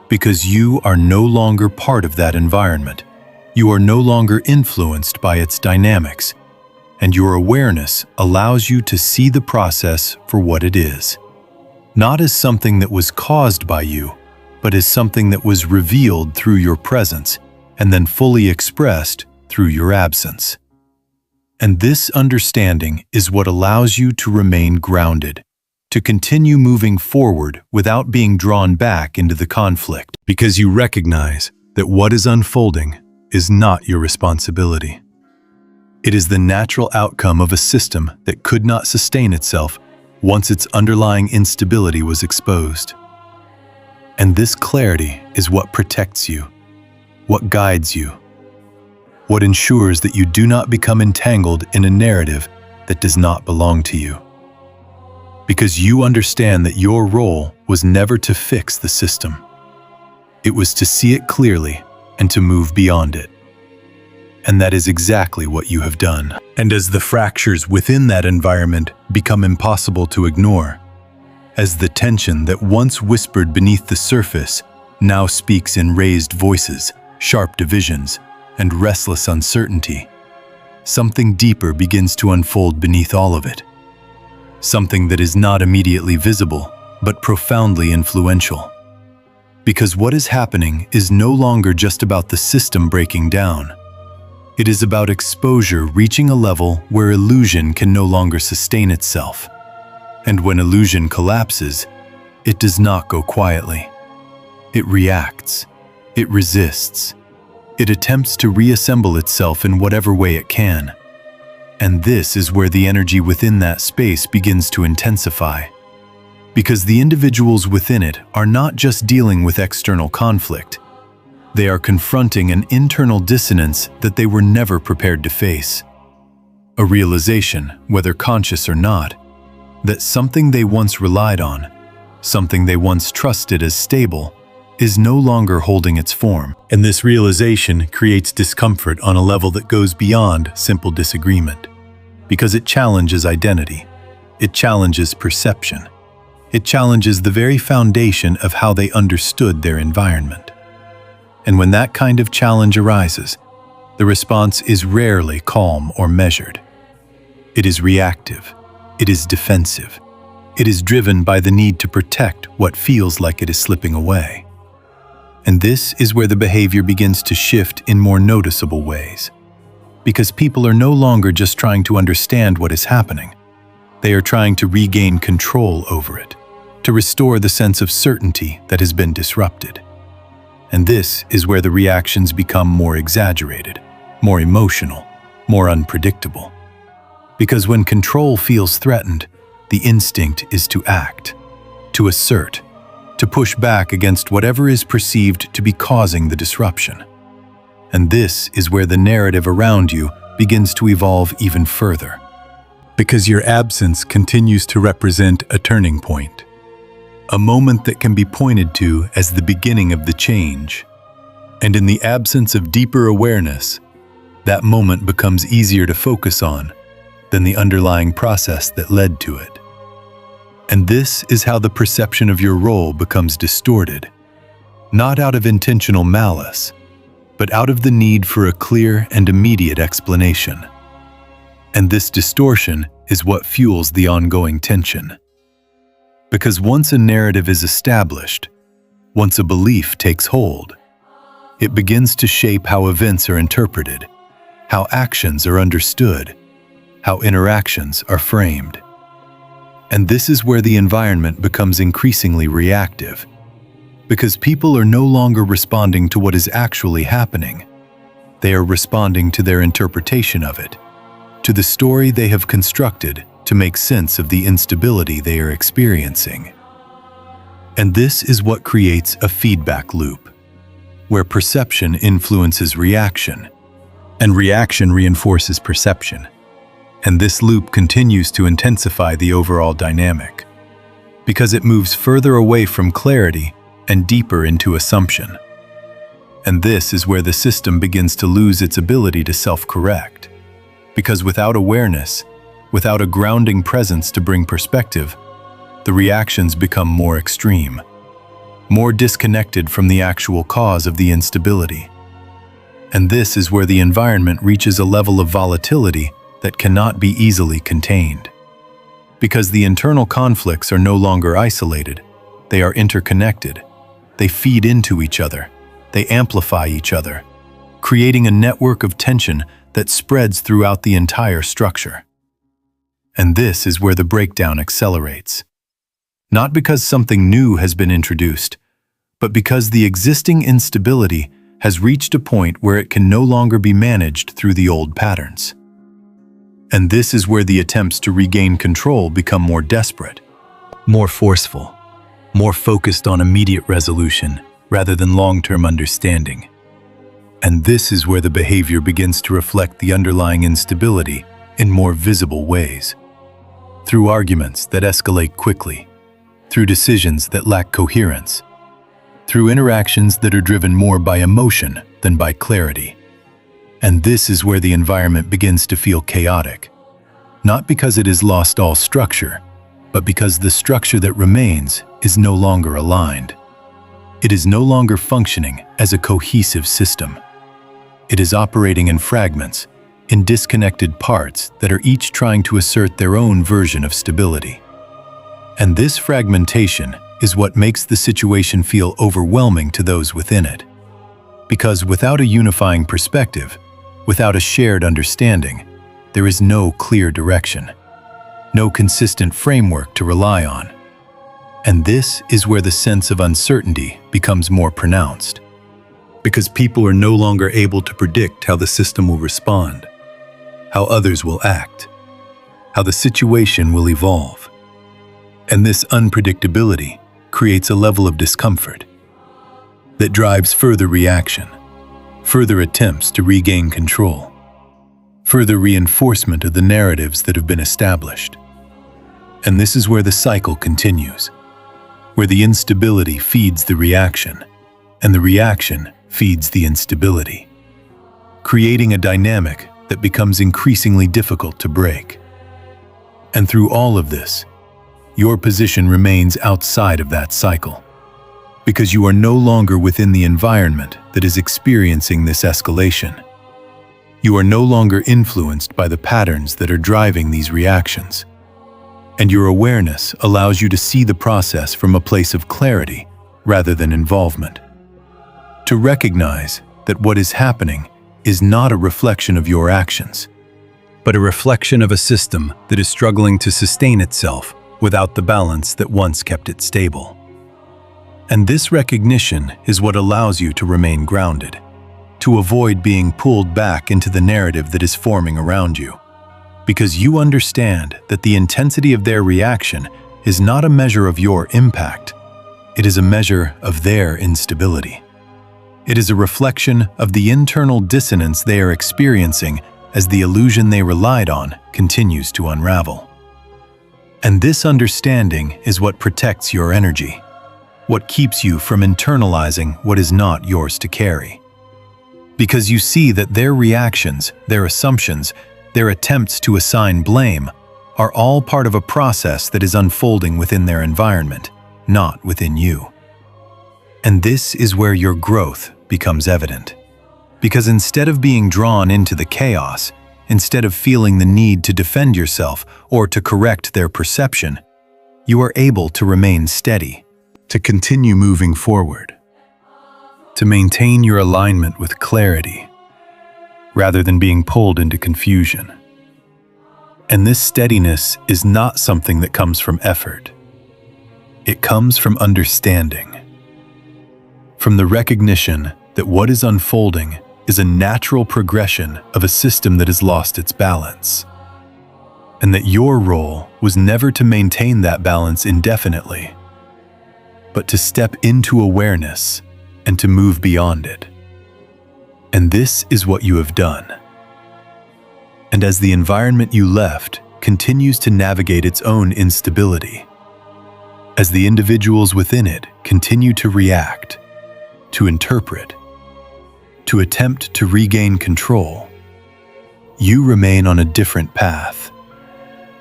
Because you are no longer part of that environment. You are no longer influenced by its dynamics, and your awareness allows you to see the process for what it is. not as something that was caused by you, but as something that was revealed through your presence and then fully expressed through your absence. And this understanding is what allows you to remain grounded, to continue moving forward without being drawn back into the conflict, because you recognize that what is unfolding is not your responsibility. It is the natural outcome of a system that could not sustain itself once its underlying instability was exposed. And this clarity is what protects you, what guides you, what ensures that you do not become entangled in a narrative that does not belong to you. Because you understand that your role was never to fix the system. It was to see it clearly and to move beyond it. And that is exactly what you have done. And as the fractures within that environment become impossible to ignore, as the tension that once whispered beneath the surface now speaks in raised voices, sharp divisions, and restless uncertainty, something deeper begins to unfold beneath all of it. Something that is not immediately visible, but profoundly influential. Because what is happening is no longer just about the system breaking down. It is about exposure reaching a level where illusion can no longer sustain itself. And when illusion collapses, it does not go quietly. It reacts. It resists. It attempts to reassemble itself in whatever way it can. And this is where the energy within that space begins to intensify. Because the individuals within it are not just dealing with external conflict. They are confronting an internal dissonance that they were never prepared to face. A realization, whether conscious or not, that something they once relied on, something they once trusted as stable, is no longer holding its form. And this realization creates discomfort on a level that goes beyond simple disagreement. Because it challenges identity. It challenges perception. It challenges the very foundation of how they understood their environment. And when that kind of challenge arises, the response is rarely calm or measured. It is reactive. It is defensive. It is driven by the need to protect what feels like it is slipping away. And this is where the behavior begins to shift in more noticeable ways. Because people are no longer just trying to understand what is happening. They are trying to regain control over it, to restore the sense of certainty that has been disrupted. And this is where the reactions become more exaggerated, more emotional, more unpredictable. Because when control feels threatened, the instinct is to act, to assert, to push back against whatever is perceived to be causing the disruption. And this is where the narrative around you begins to evolve even further. Because your absence continues to represent a turning point. A moment that can be pointed to as the beginning of the change. And in the absence of deeper awareness, that moment becomes easier to focus on than the underlying process that led to it. And this is how the perception of your role becomes distorted, not out of intentional malice, but out of the need for a clear and immediate explanation. And this distortion is what fuels the ongoing tension. Because once a narrative is established, once a belief takes hold, it begins to shape how events are interpreted, how actions are understood, how interactions are framed. And this is where the environment becomes increasingly reactive, because people are no longer responding to what is actually happening. They are responding to their interpretation of it, to the story they have constructed to make sense of the instability they are experiencing. And this is what creates a feedback loop, where perception influences reaction, and reaction reinforces perception. And this loop continues to intensify the overall dynamic, because it moves further away from clarity and deeper into assumption. And this is where the system begins to lose its ability to self-correct, because without awareness, without a grounding presence to bring perspective, the reactions become more extreme, more disconnected from the actual cause of the instability. And this is where the environment reaches a level of volatility that cannot be easily contained. because the internal conflicts are no longer isolated. They are interconnected. They feed into each other. They amplify each other, creating a network of tension that spreads throughout the entire structure. And this is where the breakdown accelerates. Not because something new has been introduced, but because the existing instability has reached a point where it can no longer be managed through the old patterns. And this is where the attempts to regain control become more desperate, more forceful, more focused on immediate resolution rather than long-term understanding. And this is where the behavior begins to reflect the underlying instability in more visible ways. Through arguments that escalate quickly, through decisions that lack coherence, through interactions that are driven more by emotion than by clarity. And this is where the environment begins to feel chaotic, not because it has lost all structure, but because the structure that remains is no longer aligned. It is no longer functioning as a cohesive system. It is operating in fragments, in disconnected parts that are each trying to assert their own version of stability. And this fragmentation is what makes the situation feel overwhelming to those within it. Because without a unifying perspective, without a shared understanding, there is no clear direction, no consistent framework to rely on. And this is where the sense of uncertainty becomes more pronounced. Because people are no longer able to predict how the system will respond, how others will act, how the situation will evolve. And this unpredictability creates a level of discomfort that drives further reaction, further attempts to regain control, further reinforcement of the narratives that have been established. And this is where the cycle continues, where the instability feeds the reaction, and the reaction feeds the instability, creating a dynamic that becomes increasingly difficult to break. And through all of this, your position remains outside of that cycle, because you are no longer within the environment that is experiencing this escalation. You are no longer influenced by the patterns that are driving these reactions. And your awareness allows you to see the process from a place of clarity rather than involvement. To recognize that what is happening is not a reflection of your actions, but a reflection of a system that is struggling to sustain itself without the balance that once kept it stable. And this recognition is what allows you to remain grounded, to avoid being pulled back into the narrative that is forming around you, because you understand that the intensity of their reaction is not a measure of your impact. It is a measure of their instability. It is a reflection of the internal dissonance they are experiencing as the illusion they relied on continues to unravel. And this understanding is what protects your energy, what keeps you from internalizing what is not yours to carry. Because you see that their reactions, their assumptions, their attempts to assign blame are all part of a process that is unfolding within their environment, not within you. And this is where your growth becomes evident. Because instead of being drawn into the chaos, instead of feeling the need to defend yourself or to correct their perception, you are able to remain steady, to continue moving forward, to maintain your alignment with clarity, rather than being pulled into confusion. And this steadiness is not something that comes from effort. It comes from understanding, from the recognition that what is unfolding is a natural progression of a system that has lost its balance, and that your role was never to maintain that balance indefinitely, but to step into awareness and to move beyond it. And this is what you have done. And as the environment you left continues to navigate its own instability, as the individuals within it continue to react, to interpret, to attempt to regain control, you remain on a different path,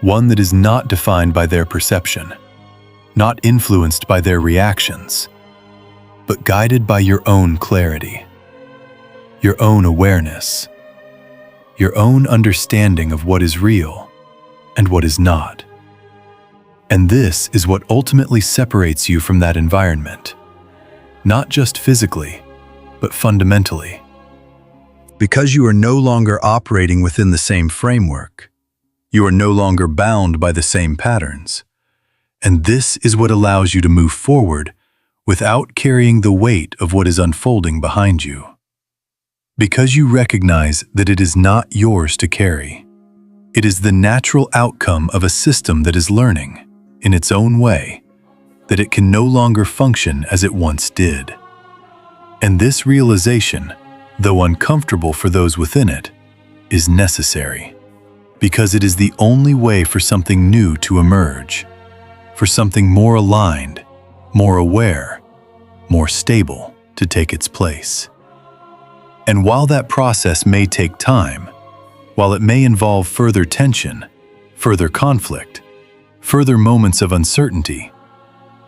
one that is not defined by their perception, not influenced by their reactions, but guided by your own clarity, your own awareness, your own understanding of what is real and what is not. And this is what ultimately separates you from that environment. Not just physically, but fundamentally. Because you are no longer operating within the same framework. You are no longer bound by the same patterns. And this is what allows you to move forward without carrying the weight of what is unfolding behind you. Because you recognize that it is not yours to carry. It is the natural outcome of a system that is learning, in its own way, that it can no longer function as it once did. And this realization, though uncomfortable for those within it, is necessary, because it is the only way for something new to emerge, for something more aligned, more aware, more stable to take its place. And while that process may take time, while it may involve further tension, further conflict, further moments of uncertainty,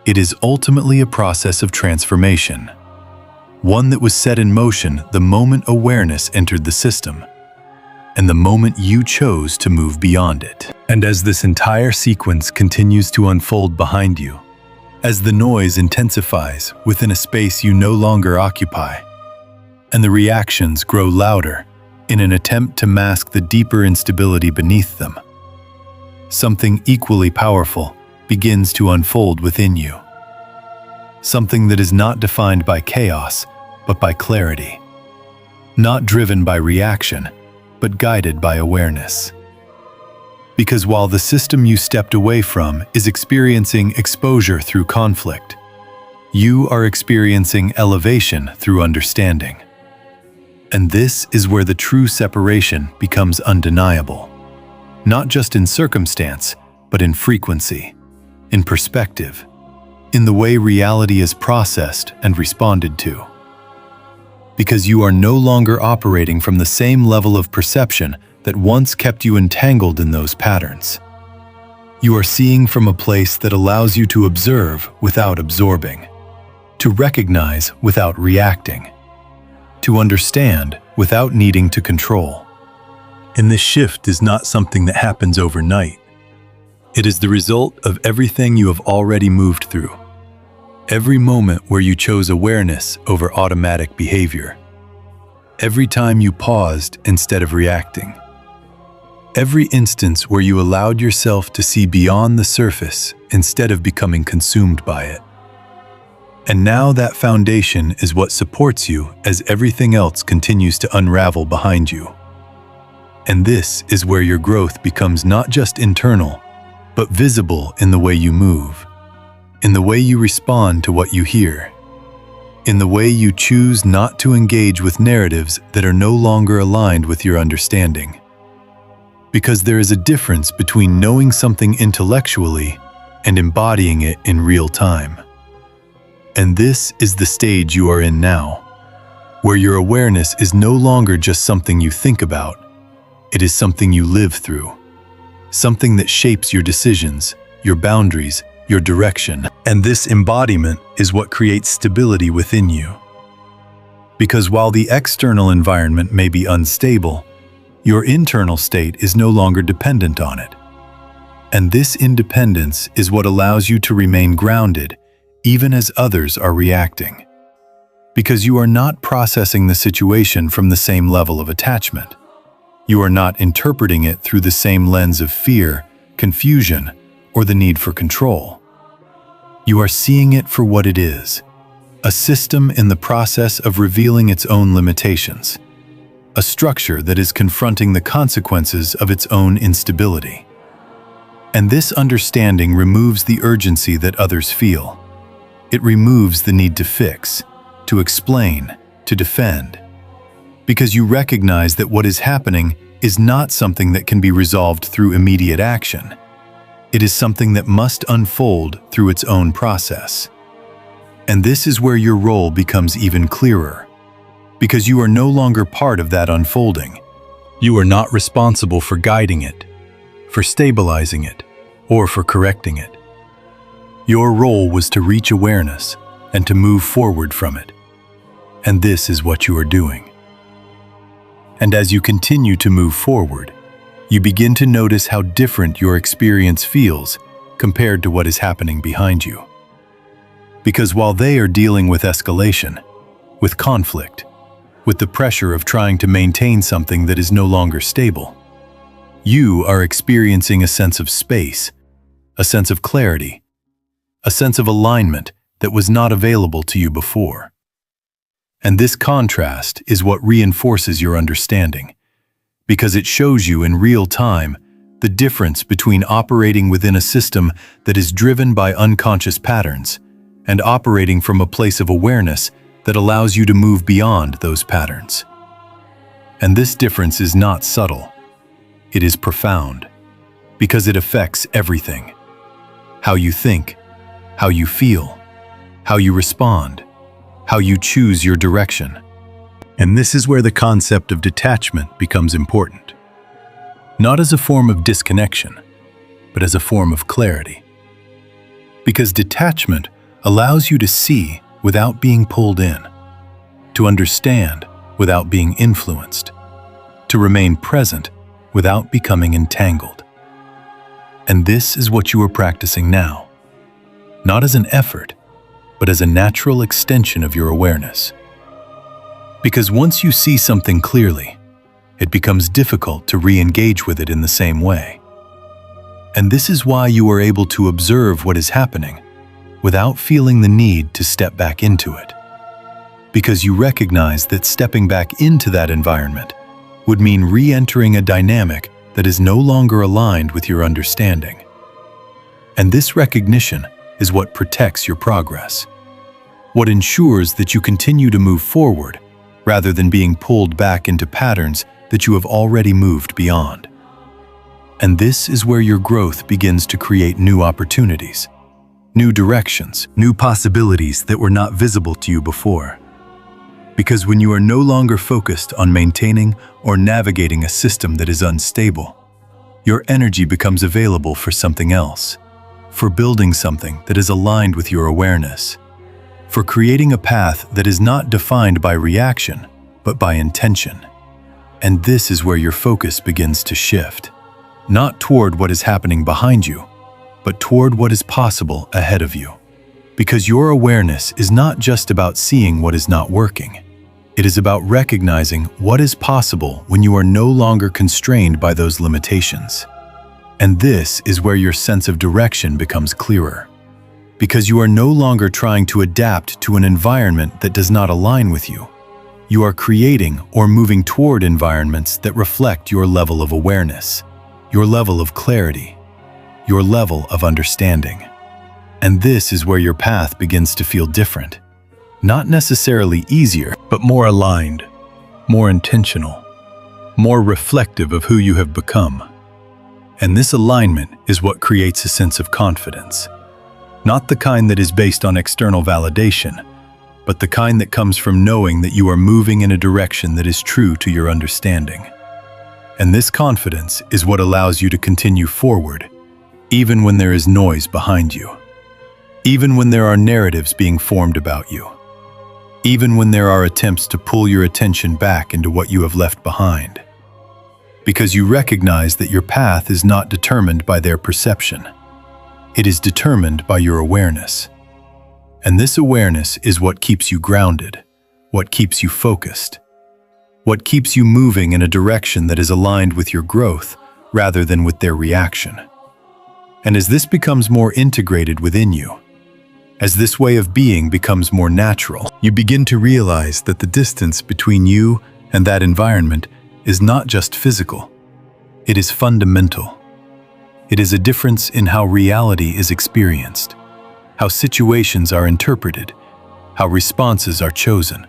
it is ultimately a process of transformation, one that was set in motion the moment awareness entered the system, and the moment you chose to move beyond it. And as this entire sequence continues to unfold behind you, as the noise intensifies within a space you no longer occupy, and the reactions grow louder in an attempt to mask the deeper instability beneath them, something equally powerful begins to unfold within you. Something that is not defined by chaos, but by clarity. Not driven by reaction, but guided by awareness. Because while the system you stepped away from is experiencing exposure through conflict, you are experiencing elevation through understanding. And this is where the true separation becomes undeniable. Not just in circumstance, but in frequency, in perspective, in the way reality is processed and responded to. Because you are no longer operating from the same level of perception that once kept you entangled in those patterns. You are seeing from a place that allows you to observe without absorbing, to recognize without reacting, to understand without needing to control. And this shift is not something that happens overnight. It is the result of everything you have already moved through. Every moment where you chose awareness over automatic behavior. Every time you paused instead of reacting. Every instance where you allowed yourself to see beyond the surface instead of becoming consumed by it. And now that foundation is what supports you as everything else continues to unravel behind you. And this is where your growth becomes not just internal, but visible in the way you move, in the way you respond to what you hear, in the way you choose not to engage with narratives that are no longer aligned with your understanding. Because there is a difference between knowing something intellectually and embodying it in real time. And this is the stage you are in now, where your awareness is no longer just something you think about, it is something you live through, something that shapes your decisions, your boundaries, your direction. And this embodiment is what creates stability within you. Because while the external environment may be unstable, your internal state is no longer dependent on it. And this independence is what allows you to remain grounded even as others are reacting. Because you are not processing the situation from the same level of attachment. You are not interpreting it through the same lens of fear, confusion, or the need for control. You are seeing it for what it is, a system in the process of revealing its own limitations, a structure that is confronting the consequences of its own instability. And this understanding removes the urgency that others feel. It removes the need to fix, to explain, to defend. Because you recognize that what is happening is not something that can be resolved through immediate action. It is something that must unfold through its own process. And this is where your role becomes even clearer. Because you are no longer part of that unfolding. You are not responsible for guiding it, for stabilizing it, or for correcting it. Your role was to reach awareness and to move forward from it. And this is what you are doing. And as you continue to move forward, you begin to notice how different your experience feels compared to what is happening behind you. Because while they are dealing with escalation, with conflict, with the pressure of trying to maintain something that is no longer stable, you are experiencing a sense of space, a sense of clarity, a sense of alignment that was not available to you before. And this contrast is what reinforces your understanding, because it shows you in real time the difference between operating within a system that is driven by unconscious patterns and operating from a place of awareness that allows you to move beyond those patterns. And this difference is not subtle. It is profound, because it affects everything. How you think, how you feel, how you respond, how you choose your direction. And this is where the concept of detachment becomes important. Not as a form of disconnection, but as a form of clarity. Because detachment allows you to see without being pulled in, to understand without being influenced, to remain present without becoming entangled. And this is what you are practicing now, not as an effort, but as a natural extension of your awareness. Because once you see something clearly, it becomes difficult to re-engage with it in the same way. And this is why you are able to observe what is happening without feeling the need to step back into it. Because you recognize that stepping back into that environment would mean re-entering a dynamic that is no longer aligned with your understanding. And this recognition is what protects your progress, what ensures that you continue to move forward rather than being pulled back into patterns that you have already moved beyond. And this is where your growth begins to create new opportunities, new directions, new possibilities that were not visible to you before. Because when you are no longer focused on maintaining or navigating a system that is unstable, your energy becomes available for something else, for building something that is aligned with your awareness, for creating a path that is not defined by reaction, but by intention. And this is where your focus begins to shift, not toward what is happening behind you, but toward what is possible ahead of you. Because your awareness is not just about seeing what is not working. It is about recognizing what is possible when you are no longer constrained by those limitations. And this is where your sense of direction becomes clearer. Because you are no longer trying to adapt to an environment that does not align with you. You are creating or moving toward environments that reflect your level of awareness, your level of clarity, your level of understanding. And this is where your path begins to feel different. Not necessarily easier, but more aligned, more intentional, more reflective of who you have become. And this alignment is what creates a sense of confidence. Not the kind that is based on external validation, but the kind that comes from knowing that you are moving in a direction that is true to your understanding. And this confidence is what allows you to continue forward, even when there is noise behind you, even when there are narratives being formed about you, even when there are attempts to pull your attention back into what you have left behind. Because you recognize that your path is not determined by their perception. It is determined by your awareness. And this awareness is what keeps you grounded, what keeps you focused, what keeps you moving in a direction that is aligned with your growth rather than with their reaction. And as this becomes more integrated within you, as this way of being becomes more natural, you begin to realize that the distance between you and that environment is not just physical. It is fundamental. It is a difference in how reality is experienced, how situations are interpreted, how responses are chosen.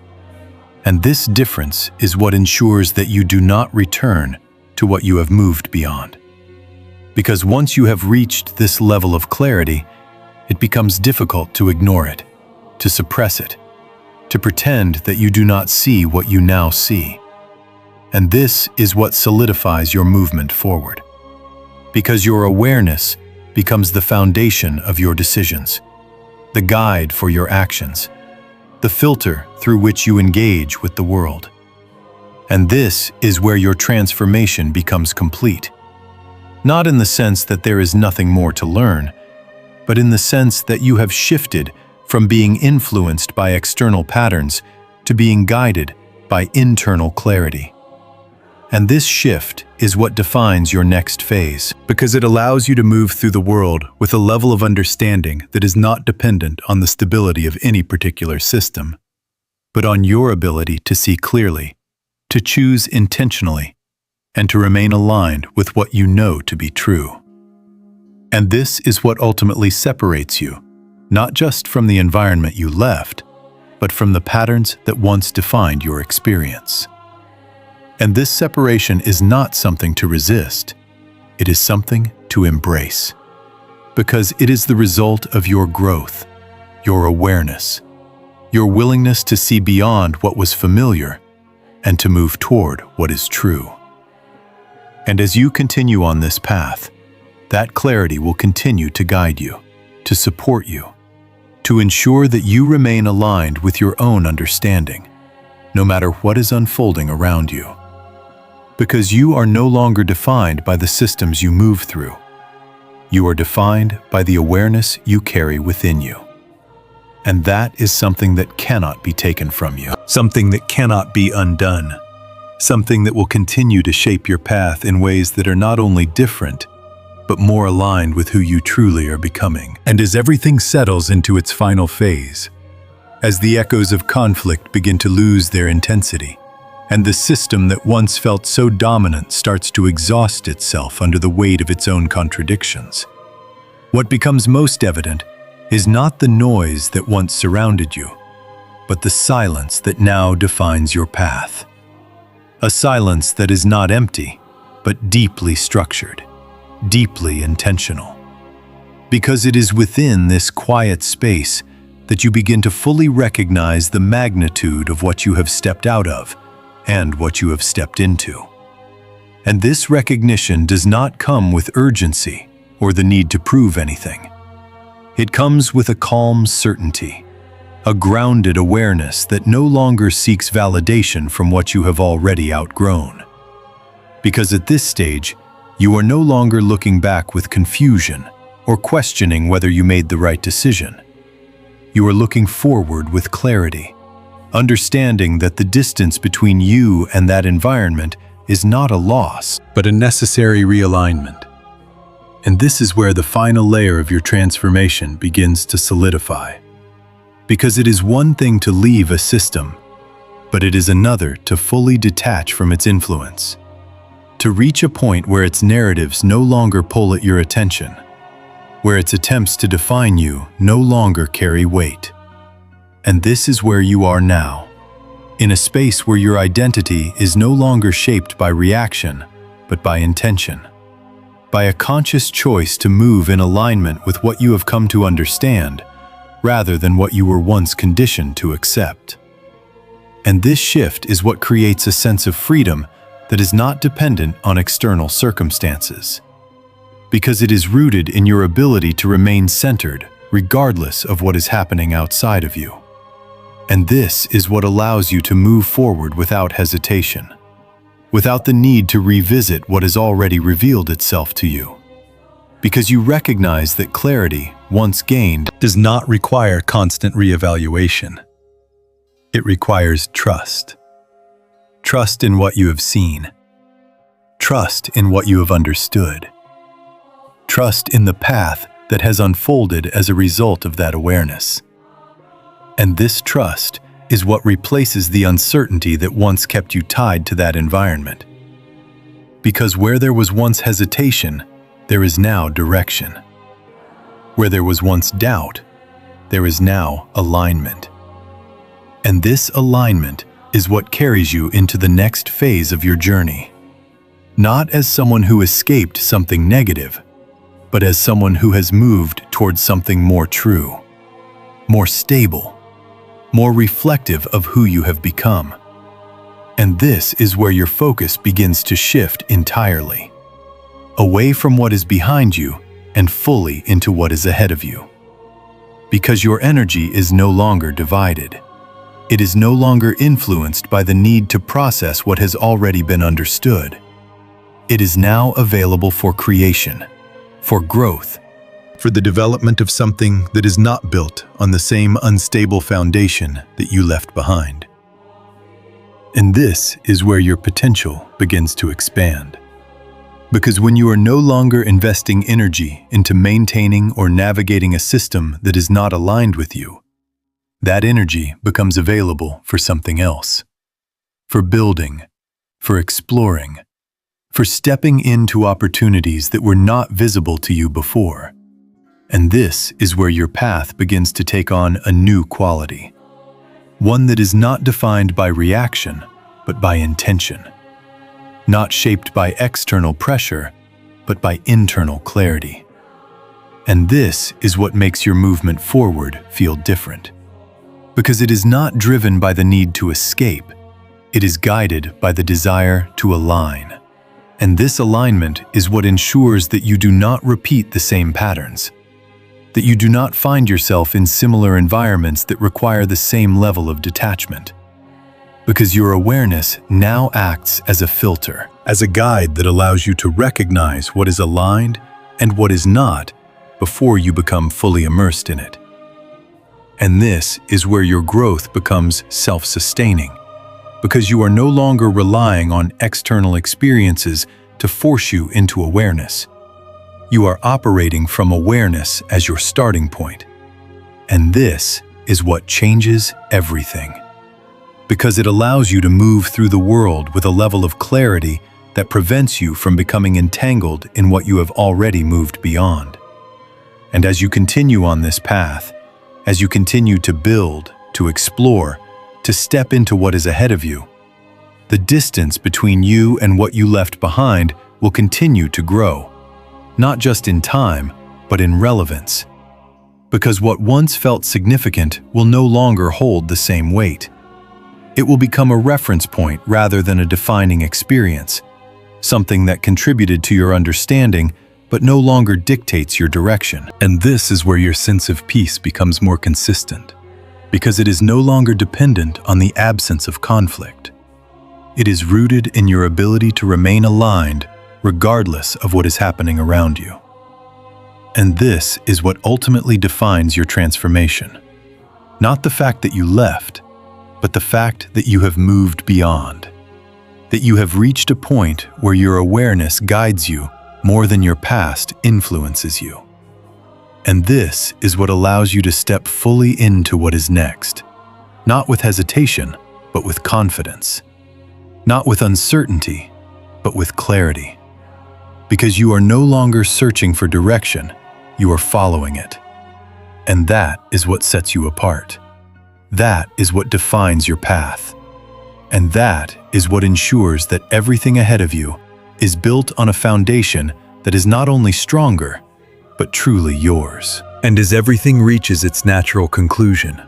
And this difference is what ensures that you do not return to what you have moved beyond. Because once you have reached this level of clarity, it becomes difficult to ignore it, to suppress it, to pretend that you do not see what you now see. And this is what solidifies your movement forward. Because your awareness becomes the foundation of your decisions, the guide for your actions, the filter through which you engage with the world. And this is where your transformation becomes complete. Not in the sense that there is nothing more to learn, but in the sense that you have shifted from being influenced by external patterns to being guided by internal clarity. And this shift is what defines your next phase, because it allows you to move through the world with a level of understanding that is not dependent on the stability of any particular system, but on your ability to see clearly, to choose intentionally, and to remain aligned with what you know to be true. And this is what ultimately separates you, not just from the environment you left, but from the patterns that once defined your experience. And this separation is not something to resist, it is something to embrace, because it is the result of your growth, your awareness, your willingness to see beyond what was familiar and to move toward what is true. And as you continue on this path, that clarity will continue to guide you, to support you, to ensure that you remain aligned with your own understanding, no matter what is unfolding around you. Because you are no longer defined by the systems you move through. You are defined by the awareness you carry within you. And that is something that cannot be taken from you, something that cannot be undone, something that will continue to shape your path in ways that are not only different, but more aligned with who you truly are becoming. And as everything settles into its final phase, as the echoes of conflict begin to lose their intensity, and the system that once felt so dominant starts to exhaust itself under the weight of its own contradictions, what becomes most evident is not the noise that once surrounded you, but the silence that now defines your path. A silence that is not empty, but deeply structured, deeply intentional. Because it is within this quiet space that you begin to fully recognize the magnitude of what you have stepped out of and what you have stepped into. And this recognition does not come with urgency or the need to prove anything. It comes with a calm certainty, a grounded awareness that no longer seeks validation from what you have already outgrown. Because at this stage, you are no longer looking back with confusion or questioning whether you made the right decision. You are looking forward with clarity, understanding that the distance between you and that environment is not a loss, but a necessary realignment. And this is where the final layer of your transformation begins to solidify. Because it is one thing to leave a system, but it is another to fully detach from its influence, to reach a point where its narratives no longer pull at your attention, where its attempts to define you no longer carry weight. And this is where you are now, in a space where your identity is no longer shaped by reaction, but by intention, by a conscious choice to move in alignment with what you have come to understand, rather than what you were once conditioned to accept. And this shift is what creates a sense of freedom that is not dependent on external circumstances, because it is rooted in your ability to remain centered regardless of what is happening outside of you. And this is what allows you to move forward without hesitation, without the need to revisit what has already revealed itself to you, because you recognize that clarity, once gained, does not require constant reevaluation. It requires trust. Trust in what you have seen. Trust in what you have understood. Trust in the path that has unfolded as a result of that awareness. And this trust is what replaces the uncertainty that once kept you tied to that environment. Because where there was once hesitation, there is now direction. Where there was once doubt, there is now alignment. And this alignment is what carries you into the next phase of your journey. Not as someone who escaped something negative, but as someone who has moved towards something more true, more stable, more reflective of who you have become. And this is where your focus begins to shift entirely, away from what is behind you and fully into what is ahead of you. Because your energy is no longer divided. It is no longer influenced by the need to process what has already been understood. It is now available for creation, for growth, for the development of something that is not built on the same unstable foundation that you left behind. And this is where your potential begins to expand. Because when you are no longer investing energy into maintaining or navigating a system that is not aligned with you, that energy becomes available for something else. For building, for exploring, for stepping into opportunities that were not visible to you before. And this is where your path begins to take on a new quality. One that is not defined by reaction, but by intention. Not shaped by external pressure, but by internal clarity. And this is what makes your movement forward feel different. Because it is not driven by the need to escape, it is guided by the desire to align. And this alignment is what ensures that you do not repeat the same patterns, that you do not find yourself in similar environments that require the same level of detachment. Because your awareness now acts as a filter, as a guide that allows you to recognize what is aligned and what is not before you become fully immersed in it. And this is where your growth becomes self-sustaining, because you are no longer relying on external experiences to force you into awareness. You are operating from awareness as your starting point. And this is what changes everything. Because it allows you to move through the world with a level of clarity that prevents you from becoming entangled in what you have already moved beyond. And as you continue on this path, as you continue to build, to explore, to step into what is ahead of you, the distance between you and what you left behind will continue to grow, not just in time, but in relevance. Because what once felt significant will no longer hold the same weight. It will become a reference point rather than a defining experience, something that contributed to your understanding but no longer dictates your direction. And this is where your sense of peace becomes more consistent, because it is no longer dependent on the absence of conflict. It is rooted in your ability to remain aligned regardless of what is happening around you. And this is what ultimately defines your transformation. Not the fact that you left, but the fact that you have moved beyond. That you have reached a point where your awareness guides you more than your past influences you. And this is what allows you to step fully into what is next, not with hesitation, but with confidence. Not with uncertainty, but with clarity. Because you are no longer searching for direction, you are following it. And that is what sets you apart. That is what defines your path. And that is what ensures that everything ahead of you is built on a foundation that is not only stronger, but truly yours. And as everything reaches its natural conclusion,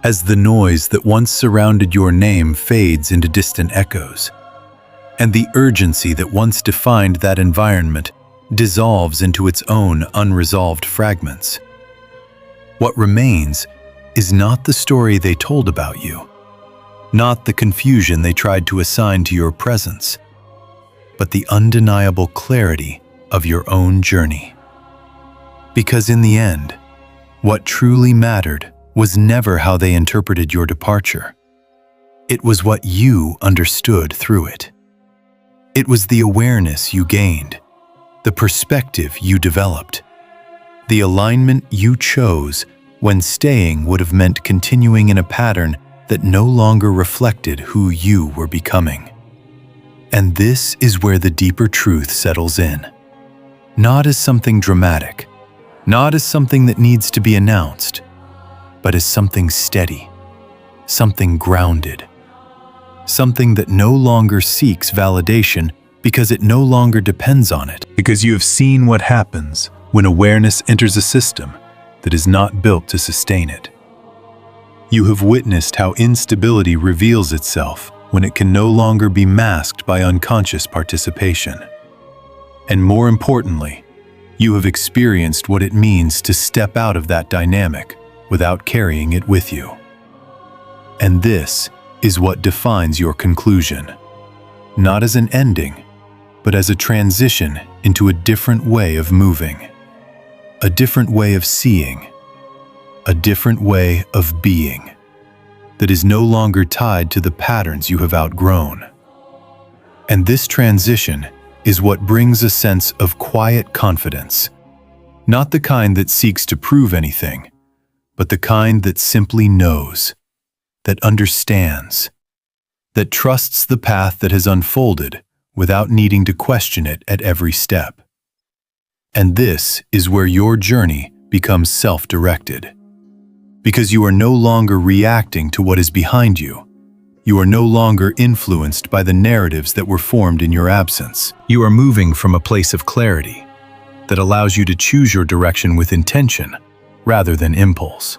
as the noise that once surrounded your name fades into distant echoes, and the urgency that once defined that environment dissolves into its own unresolved fragments, what remains is not the story they told about you, not the confusion they tried to assign to your presence, but the undeniable clarity of your own journey. Because in the end, what truly mattered was never how they interpreted your departure. It was what you understood through it. It was the awareness you gained, the perspective you developed, the alignment you chose when staying would have meant continuing in a pattern that no longer reflected who you were becoming. And this is where the deeper truth settles in. Not as something dramatic, not as something that needs to be announced, but as something steady, something grounded, something that no longer seeks validation because it no longer depends on it. Because you have seen what happens when awareness enters a system that is not built to sustain it. You have witnessed how instability reveals itself when it can no longer be masked by unconscious participation. And more importantly, you have experienced what it means to step out of that dynamic without carrying it with you. And this is what defines your conclusion, not as an ending, but as a transition into a different way of moving. a different way of seeing, a different way of being that is no longer tied to the patterns you have outgrown. And this transition is what brings a sense of quiet confidence, not the kind that seeks to prove anything, but the kind that simply knows, that understands, that trusts the path that has unfolded without needing to question it at every step. And this is where your journey becomes self-directed. Because you are no longer reacting to what is behind you. You are no longer influenced by the narratives that were formed in your absence. You are moving from a place of clarity that allows you to choose your direction with intention rather than impulse.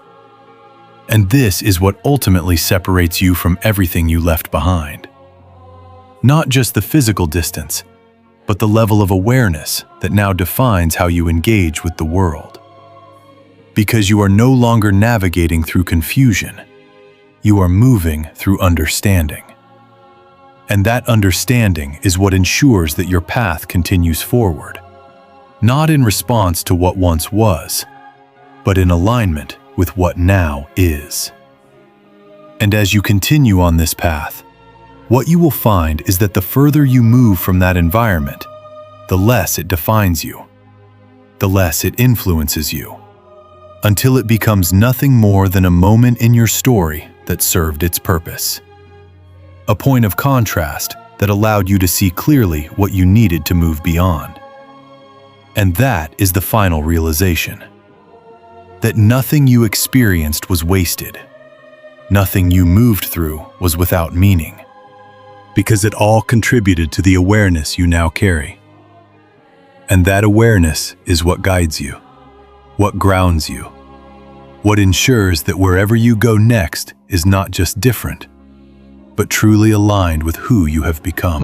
And this is what ultimately separates you from everything you left behind. Not just the physical distance, but the level of awareness that now defines how you engage with the world. Because you are no longer navigating through confusion, you are moving through understanding. And that understanding is what ensures that your path continues forward, not in response to what once was, but in alignment with what now is. And as you continue on this path, what you will find is that the further you move from that environment, the less it defines you, the less it influences you, until it becomes nothing more than a moment in your story that served its purpose. A point of contrast that allowed you to see clearly what you needed to move beyond. And that is the final realization. That nothing you experienced was wasted. Nothing you moved through was without meaning. Because it all contributed to the awareness you now carry. And that awareness is what guides you. What grounds you, what ensures that wherever you go next is not just different, but truly aligned with who you have become.